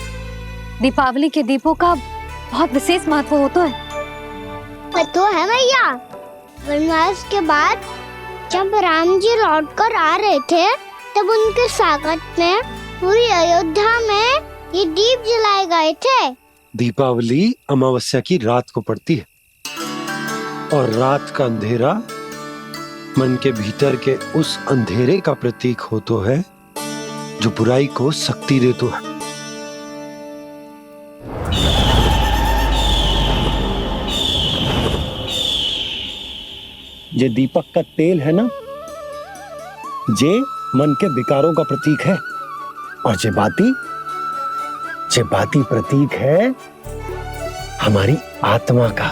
दीपावली के दीपों का बहुत विशेष महत्व होता है। तो है भैया, वनवास के बाद जब राम जी लौटकर आ रहे थे तब उनके स्वागत में पूरी अयोध्या में ये दीप जलाए गए थे। दीपावली अमावस्या की रात को पड़ती है और रात का अंधेरा मन के भीतर के उस अंधेरे का प्रतीक होता है जो बुराई को शक्ति देता है। ये दीपक का तेल है ना, जे मन के विकारों का प्रतीक है, और जे बाती ये बाती प्रतीक है हमारी आत्मा का।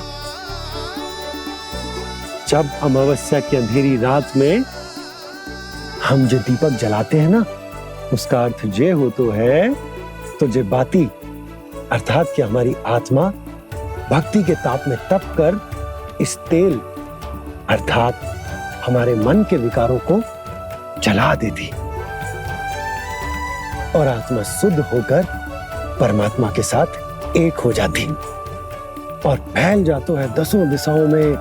जब अमावस्या की अंधेरी रात में हम जो दीपक जलाते हैं ना, उसका अर्थ ये हो तो है, तो ये बाती अर्थात कि हमारी आत्मा भक्ति के ताप में तप कर इस तेल अर्थात हमारे मन के विकारों को जला देती और आत्मा शुद्ध होकर परमात्मा के साथ एक हो जाती और फैल जाता है दसों दिशाओं में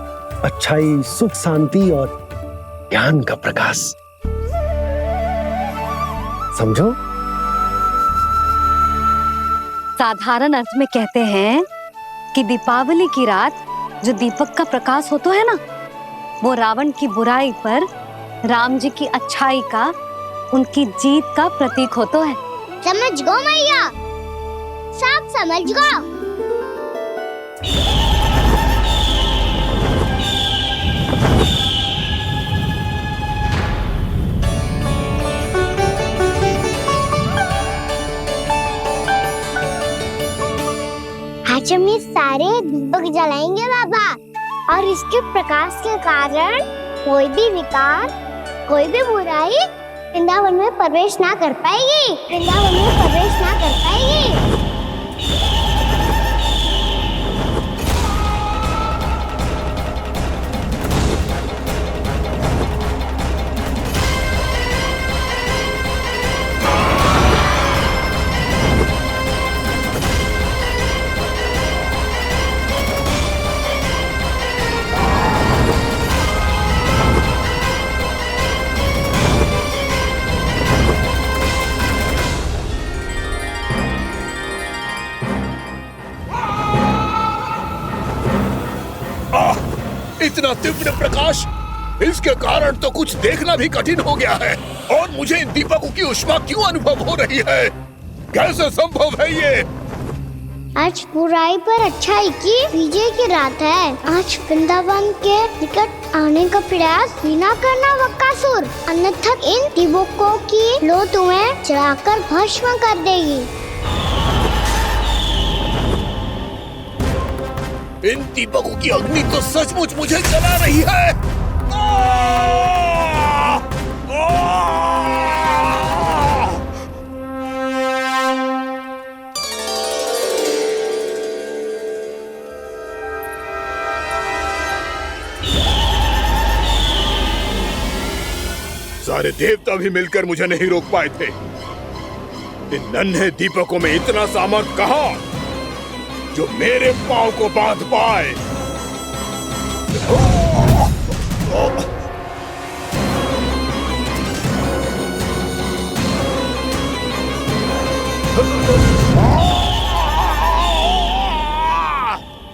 अच्छाई, सुख, शांति और ज्ञान का प्रकाश। समझो? साधारण अर्थ में कहते हैं कि दीपावली की रात जो दीपक का प्रकाश होता है ना, वो रावण की बुराई पर राम जी की अच्छाई का, उनकी जीत का प्रतीक होता है। समझ गो मैया, सब समझ गो। आज हम ये सारे दीपक जलाएंगे बाबा, और इसके प्रकाश के कारण कोई भी विकार, कोई भी बुराई वृंदावन में प्रवेश ना कर पाएगी, वृंदावन में प्रवेश ना कर पाएगी। इतना तीव्र प्रकाश, इसके कारण तो कुछ देखना भी कठिन हो गया है। और मुझे इन दीपकों की उष्मा क्यों अनुभव हो रही है? कैसे संभव है ये? आज बुराई पर अच्छाई की विजय की रात है। आज वृंदावन के निकट आने का प्रयास भी ना करना बकासुर, अन्यथा इन दीपकों की लो तुम्हें जलाकर भस्म कर देगी। इन दीपकों की अग्नि तो सचमुच मुझे जला रही है। सारे देवता भी मिलकर मुझे नहीं रोक पाए थे। इन नन्हे दीपकों में इतना सामर्थ कहां जो मेरे पांव को बांध पाए।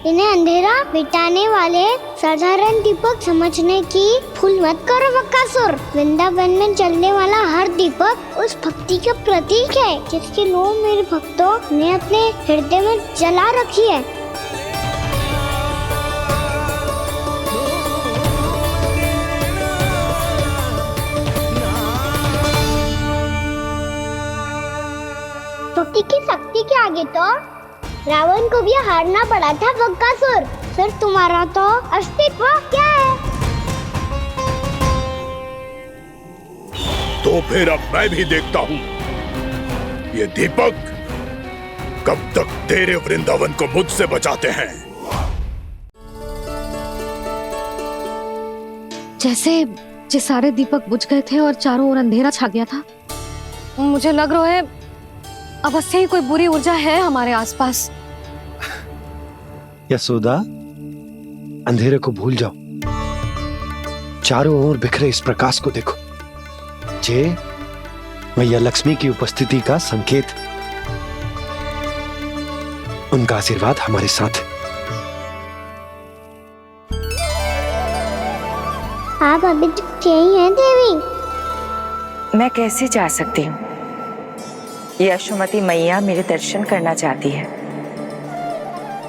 इन्हें अंधेरा मिटाने वाले साधारण दीपक समझने की भूल मत करो बकासुर। वृंदावन में जलने वाला हर दीपक उस भक्ति का प्रतीक है जिसकी लो मेरे भक्तों ने अपने हृदय में जला रखी है। भक्ति की शक्ति के आगे तो रावण को भी हारना पड़ा था बकासुर। फिर तुम्हारा तो अस्तित्व क्या है? तो फिर अब मैं भी देखता हूँ ये दीपक कब तक तेरे वृंदावन को मुझसे बचाते हैं। जैसे ये सारे दीपक बुझ गए थे और चारों ओर अंधेरा छा गया था, मुझे लग रहा है अवश्य ही कोई बुरी ऊर्जा है हमारे आसपास। यशोदा, अंधेरे को भूल जाओ, चारों ओर बिखरे इस प्रकाश को देखो। जे मैया लक्ष्मी की उपस्थिति का संकेत, उनका आशीर्वाद हमारे साथ। आप अभी तक यही हैं देवी? मैं कैसे जा सकती हूँ? यशोमती मैया मेरे दर्शन करना चाहती है।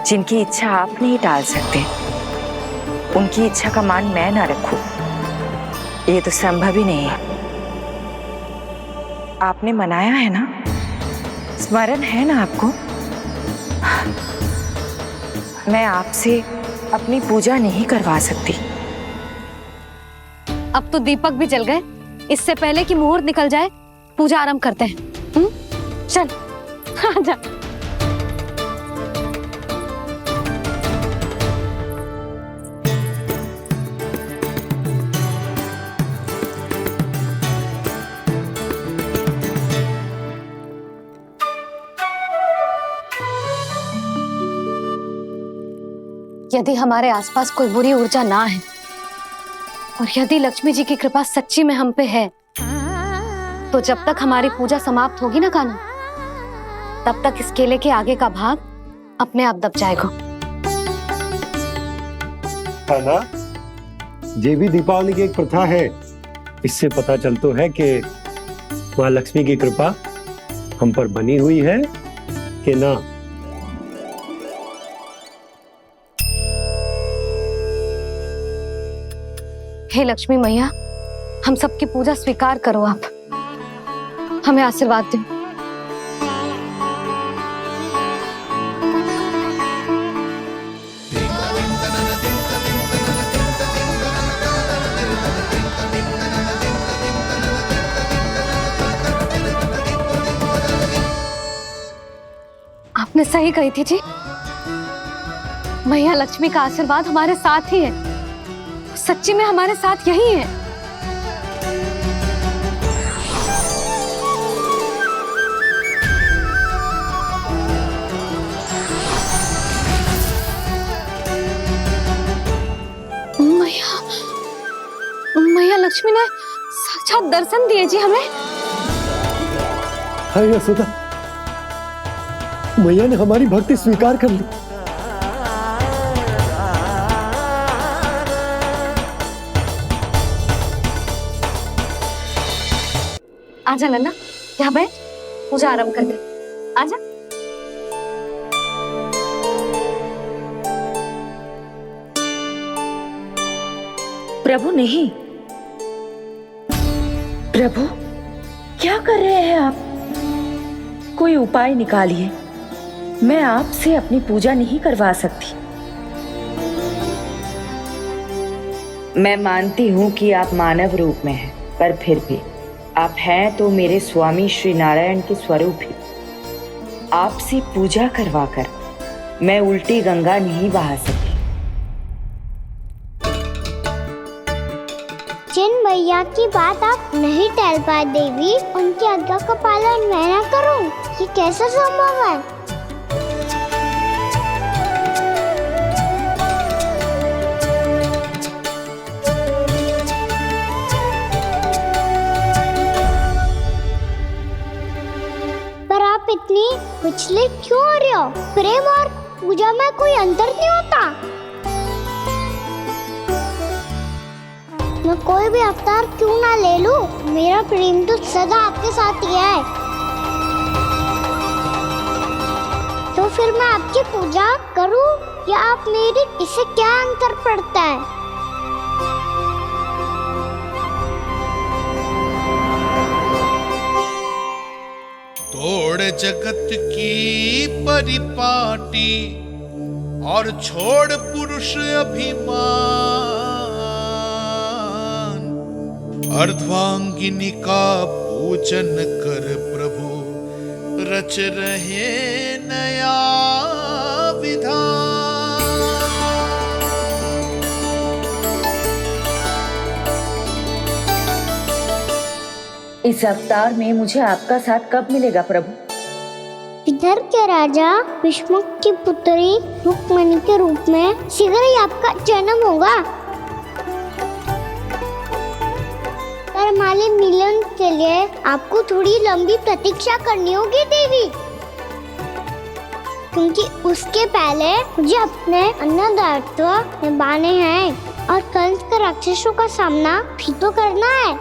जिनकी इच्छा आप नहीं टाल सकते, उनकी इच्छा का मान मैं ना रखूं, ये तो संभव ही नहीं है। आपने मनाया है ना, स्मरण है ना आपको? मैं आपसे अपनी पूजा नहीं करवा सकती। अब तो दीपक भी जल गए, इससे पहले कि मुहूर्त निकल जाए पूजा आरंभ करते हैं। चल आजा। यदि हमारे आसपास कोई बुरी ऊर्जा ना है और यदि लक्ष्मी जी की कृपा सच्ची में हम पे है, तो जब तक हमारी पूजा समाप्त होगी ना कान्हा, तब तक इस केले के आगे का भाग अपने आप दब जाएगा। है ना? ये भी दीपावली की एक प्रथा है। इससे पता चलता है कि माँ लक्ष्मी की कृपा हम पर बनी हुई है कि ना। हे लक्ष्मी मैया, हम सबकी पूजा स्वीकार करो, आप हमें आशीर्वाद दो। आपने सही कही थी जी, मैया लक्ष्मी का आशीर्वाद हमारे साथ ही है, सच्ची में हमारे साथ यही है। मैया लक्ष्मी ने साक्षात दर्शन दिए जी हमें। हाय यशोदा, मैया ने हमारी भक्ति स्वीकार कर ली। आजा नन्ना, यहाँ बैठ, पूजा आरंभ कर दे। आजा। प्रभु नहीं, प्रभु क्या कर रहे हैं आप? कोई उपाय निकालिए, मैं आपसे अपनी पूजा नहीं करवा सकती। मैं मानती हूँ कि आप मानव रूप में हैं, पर फिर भी आप हैं तो मेरे स्वामी श्री नारायण के स्वरूप ही। आपसे पूजा करवाकर मैं उल्टी गंगा नहीं बहा सकती। जिन भैया की बात आप नहीं टाल पाए देवी, उनकी आज्ञा का पालन मैं ना करूं, ये कैसे संभव है? पर आप इतनी विचलित क्यों हो रहे हो? प्रेम और पूजा में कोई अंतर नहीं होता। मैं कोई भी अवतार क्यों ना ले लूं, मेरा प्रेम तो सदा आपके साथ ही है। तो फिर मैं आपकी पूजा करूं या आप मेरी, इससे क्या अंतर पड़ता है? तोड़ जगत की परिपाटी और छोड़ पुरुष अभिमान, अर्धांगिनी का पूजन कर प्रभु रच रहे नया विधान। इस अवतार में मुझे आपका साथ कब मिलेगा प्रभु? इधर के राजा भीष्मक की पुत्री रुक्मिणी के रूप में शीघ्र ही आपका जन्म होगा। पर हमारे मिलन के लिए आपको थोड़ी लंबी प्रतीक्षा करनी होगी देवी, क्योंकि उसके पहले मुझे अपने अन्य दायित्व निभाने हैं और कंस के राक्षसों का सामना भी तो करना है।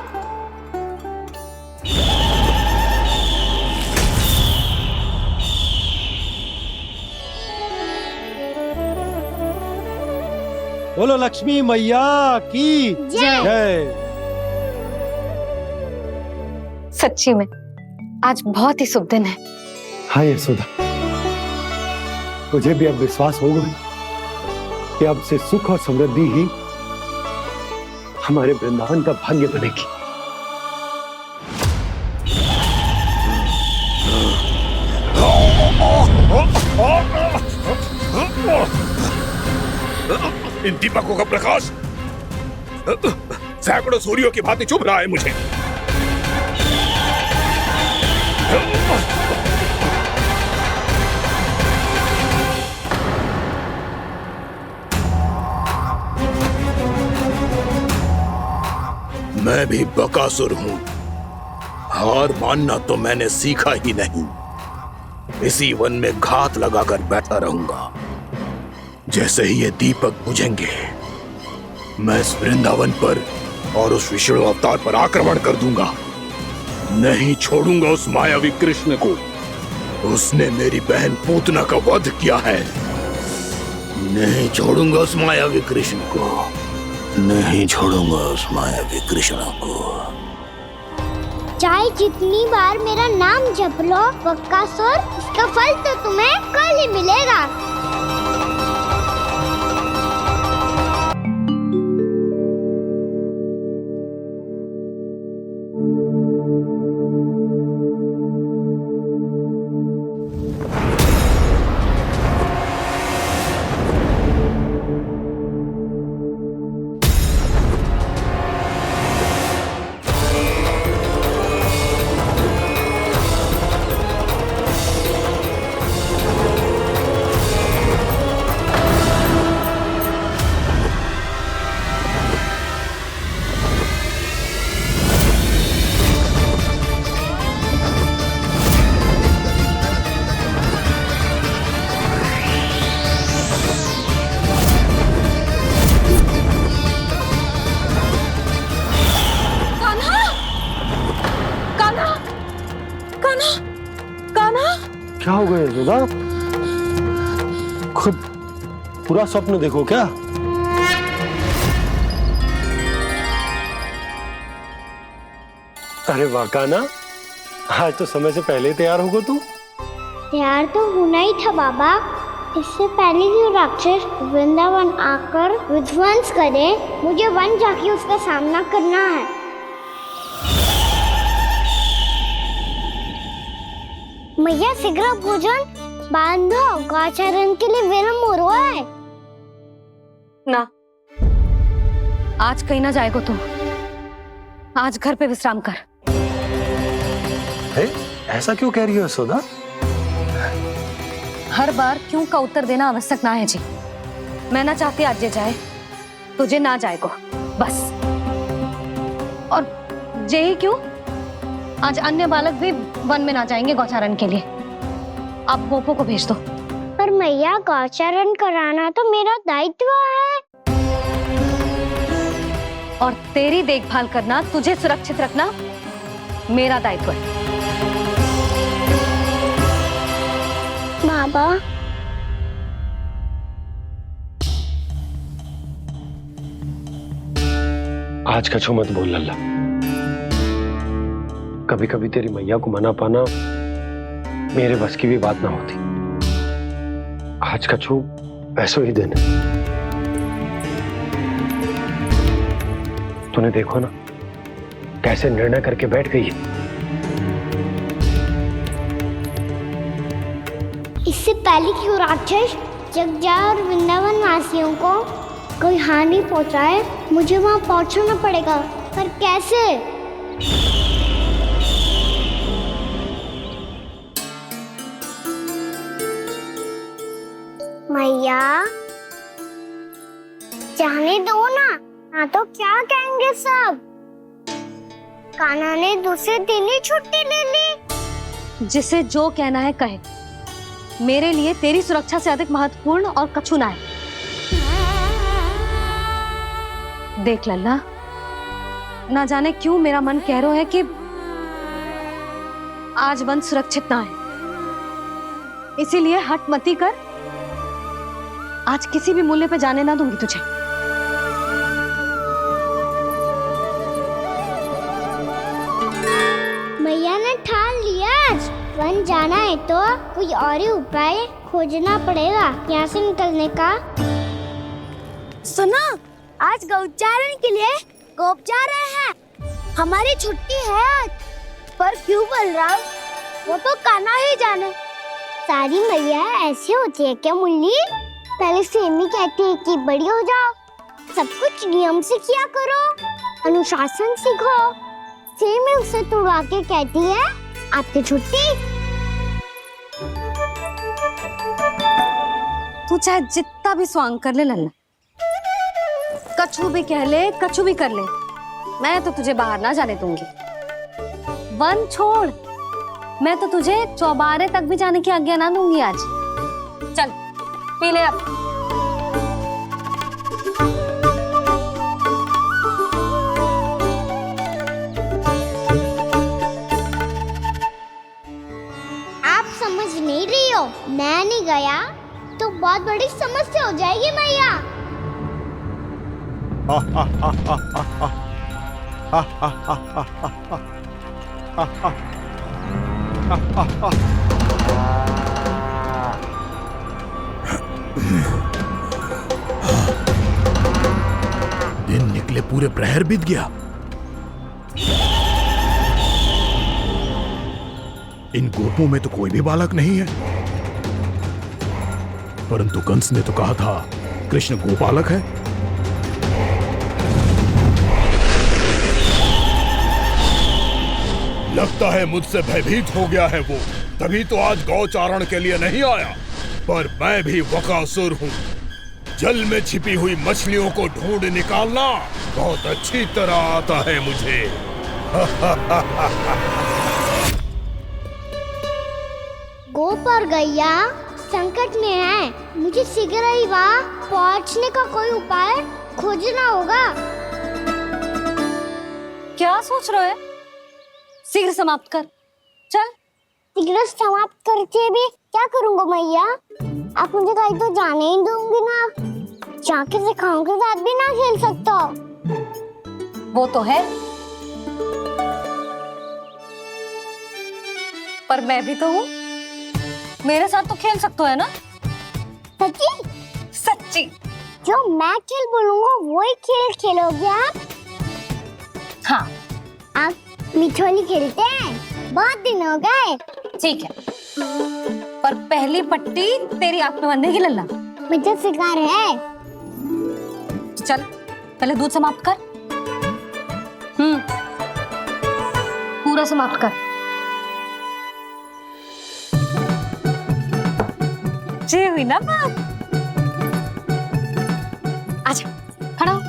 बोलो लक्ष्मी मैया की जय। सच्ची में आज बहुत ही शुभ दिन है। हाँ यशोदा, मुझे भी अब विश्वास हो गया कि अब से सुख और समृद्धि ही हमारे वृंदावन का भाग्य बनेगी। इन दीपकों का प्रकाश सैकड़ों सूर्यों की भांति चुभ रहा है मुझे। मैं भी बकासुर हूं, हार मानना तो मैंने सीखा ही नहीं। इसी वन में घात लगाकर बैठा रहूंगा। जैसे ही ये दीपक बुझेंगे, मैं इस वृंदावन पर और उस विष्णु अवतार पर आक्रमण कर दूंगा। नहीं छोड़ूंगा उस मायावी कृष्ण को। उसने मेरी बहन पूतना का वध किया है। नहीं छोड़ूंगा उस मायावी कृष्ण को। नहीं छोड़ूंगा उस मायावी कृष्ण को। चाहे जितनी बार मेरा नाम जप लो बकासुर, इसका फल तो तुम्हें कल ही मिलेगा। क्या हो गया यशोदा? खुद पूरा स्वप्न देखो क्या? अरे वाह कान्हा, आज तो समय से पहले तैयार होगा तू। तैयार तो होना ही था बाबा। इससे पहले कि राक्षस वृंदावन आकर विध्वंस करे, मुझे वन जाके उसका सामना करना है। मैया शीघ्र भोजन बांधो, गौचरण के लिए विलंब हो रहा है। ना, आज कहीं ना जाएगा तुम। आज घर पे विश्राम कर। ऐसा क्यों कह रही हो यशोदा? हर बार क्यों का उत्तर देना आवश्यक ना है जी। मैं ना चाहती आज ये जाए, तुझे ना जाएगा बस। और यही क्यों, आज अन्य बालक भी वन में ना जाएंगे गौचारण के लिए। आप गोपो को भेज दो। पर मैया गौचारण कराना तो मेरा दायित्व है। और तेरी देखभाल करना, तुझे सुरक्षित रखना मेरा दायित्व है। बाबा, आज कछु मत बोल लल्ला। कभी कभी तेरी मैया को मना पाना मेरे बस की भी बात ना होती। आज कछु ऐसो ही दिन है। तूने देखो ना कैसे निर्णय करके बैठ गई है। इससे पहले कि वो राक्षस जगजा और वृंदावन वासियों को कोई हानि पहुंचाए, मुझे वहां पहुंचना पड़ेगा। पर कैसे? मैया, जाने दो ना तो क्या कहेंगे सब। कान्हा ने दूसरे दिन ही छुट्टी ले ली। जिसे जो कहना है कहे। मेरे लिए तेरी सुरक्षा से अधिक महत्वपूर्ण और कछु ना है। देख लल्ला, ना जाने क्यों मेरा मन कह रहा है कि आज वन सुरक्षित ना है। इसीलिए हट मती कर। आज किसी भी मूल्य पे जाने ना दूंगी तुझे। मैया ने ठान लिया, आज वन जाना है तो कोई और ही उपाय खोजना पड़ेगा यहाँ से निकलने का। सुनो, आज गौचारण के लिए गोप जा रहे हैं। हमारी छुट्टी है आज। पर क्यों बलराम? वो तो कान्हा ही जाने। सारी मैया ऐसी होती है क्या मुन्नी? पहले सेमी कहती है कि बड़ी हो जाओ, सब कुछ नियम से किया करो, अनुशासन सीखो। सेमी उसे तुड़वा के कहती है आपकी छुट्टी। तू चाहे जितना भी स्वांग कर ले लल्ला, कछु भी कह ले, कछु भी कर ले, मैं तो तुझे बाहर ना जाने दूंगी। वन छोड़, मैं तो तुझे चौबारे तक भी जाने की आज्ञा ना दूंगी आज। चल पी ले अब। आप समझ नहीं रही हो, मैं नहीं गया तो बहुत बड़ी समस्या हो जाएगी मैया। दिन निकले पूरे प्रहर बीत गया। इन गोपों में तो कोई भी बालक नहीं है, परंतु कंस ने तो कहा था कृष्ण गोपालक है। लगता है मुझसे भयभीत हो गया है वो, तभी तो आज गौचारण के लिए नहीं आया। पर मैं भी वकासुर हूँ। जल में छिपी हुई मछलियों को ढूंढ निकालना बहुत अच्छी तरह आता है मुझे। गोप और गैया संकट में है, मुझे शीघ्र ही वहाँ पहुँचने का कोई उपाय खोजना होगा। क्या सोच रहे हो? शीघ्र समाप्त कर, चल। शीघ्र समाप्त करके भी क्या करूँगा मैया? आप मुझे कहीं तो जाने ही दूंगी ना। जाके सिखाओं के साथ भी ना खेल सकता। वो तो है, पर मैं भी तो हूँ, मेरे साथ तो खेल सकते हो है ना? सच्ची? सच्ची। जो मैं खेल बोलूँगा वो ही खेल खेलोगे आप? हाँ। आप मिठोली खेलते हैं? बहुत दिन हो गए। ठीक है, पर पहली पट्टी तेरी आंख में बंधेगी लल्ला। मुझे शिकार है। चल पहले दूध समाप्त कर। पूरा समाप्त कर। जी हुई ना बात? आजा खड़ा हो।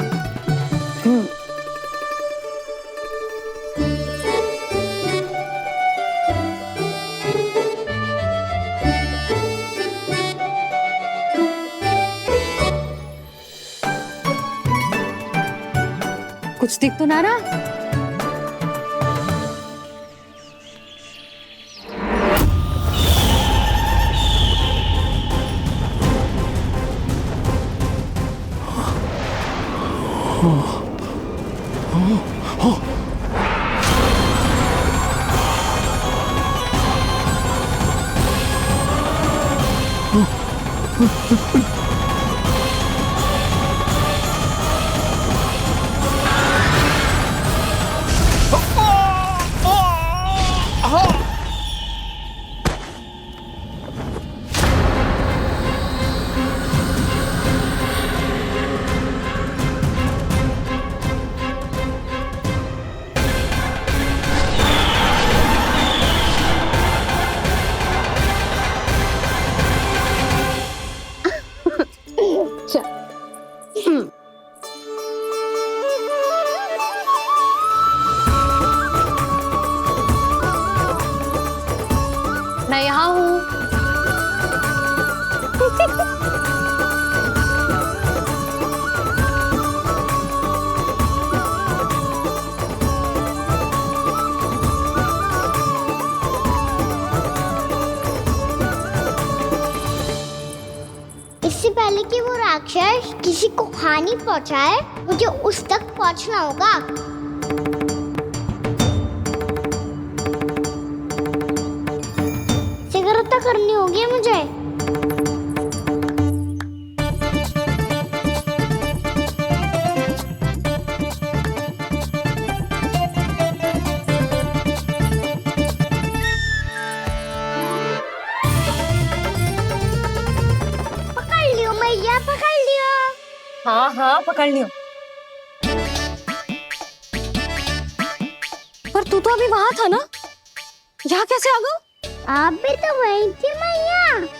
कुछ दिख तो ना रहा? मैं यहाँ हूँ। इससे पहले कि वो राक्षस किसी को हानि पहुंचाए, मुझे उस तक पहुंचना होगा। करनी होगी मुझे। पकड़ लियो मैया, पकड़ लियो। हाँ हाँ पकड़ लियो। पर तू तो अभी वहां था ना, यहाँ कैसे आ गया? आप भी तो वही थी मैया।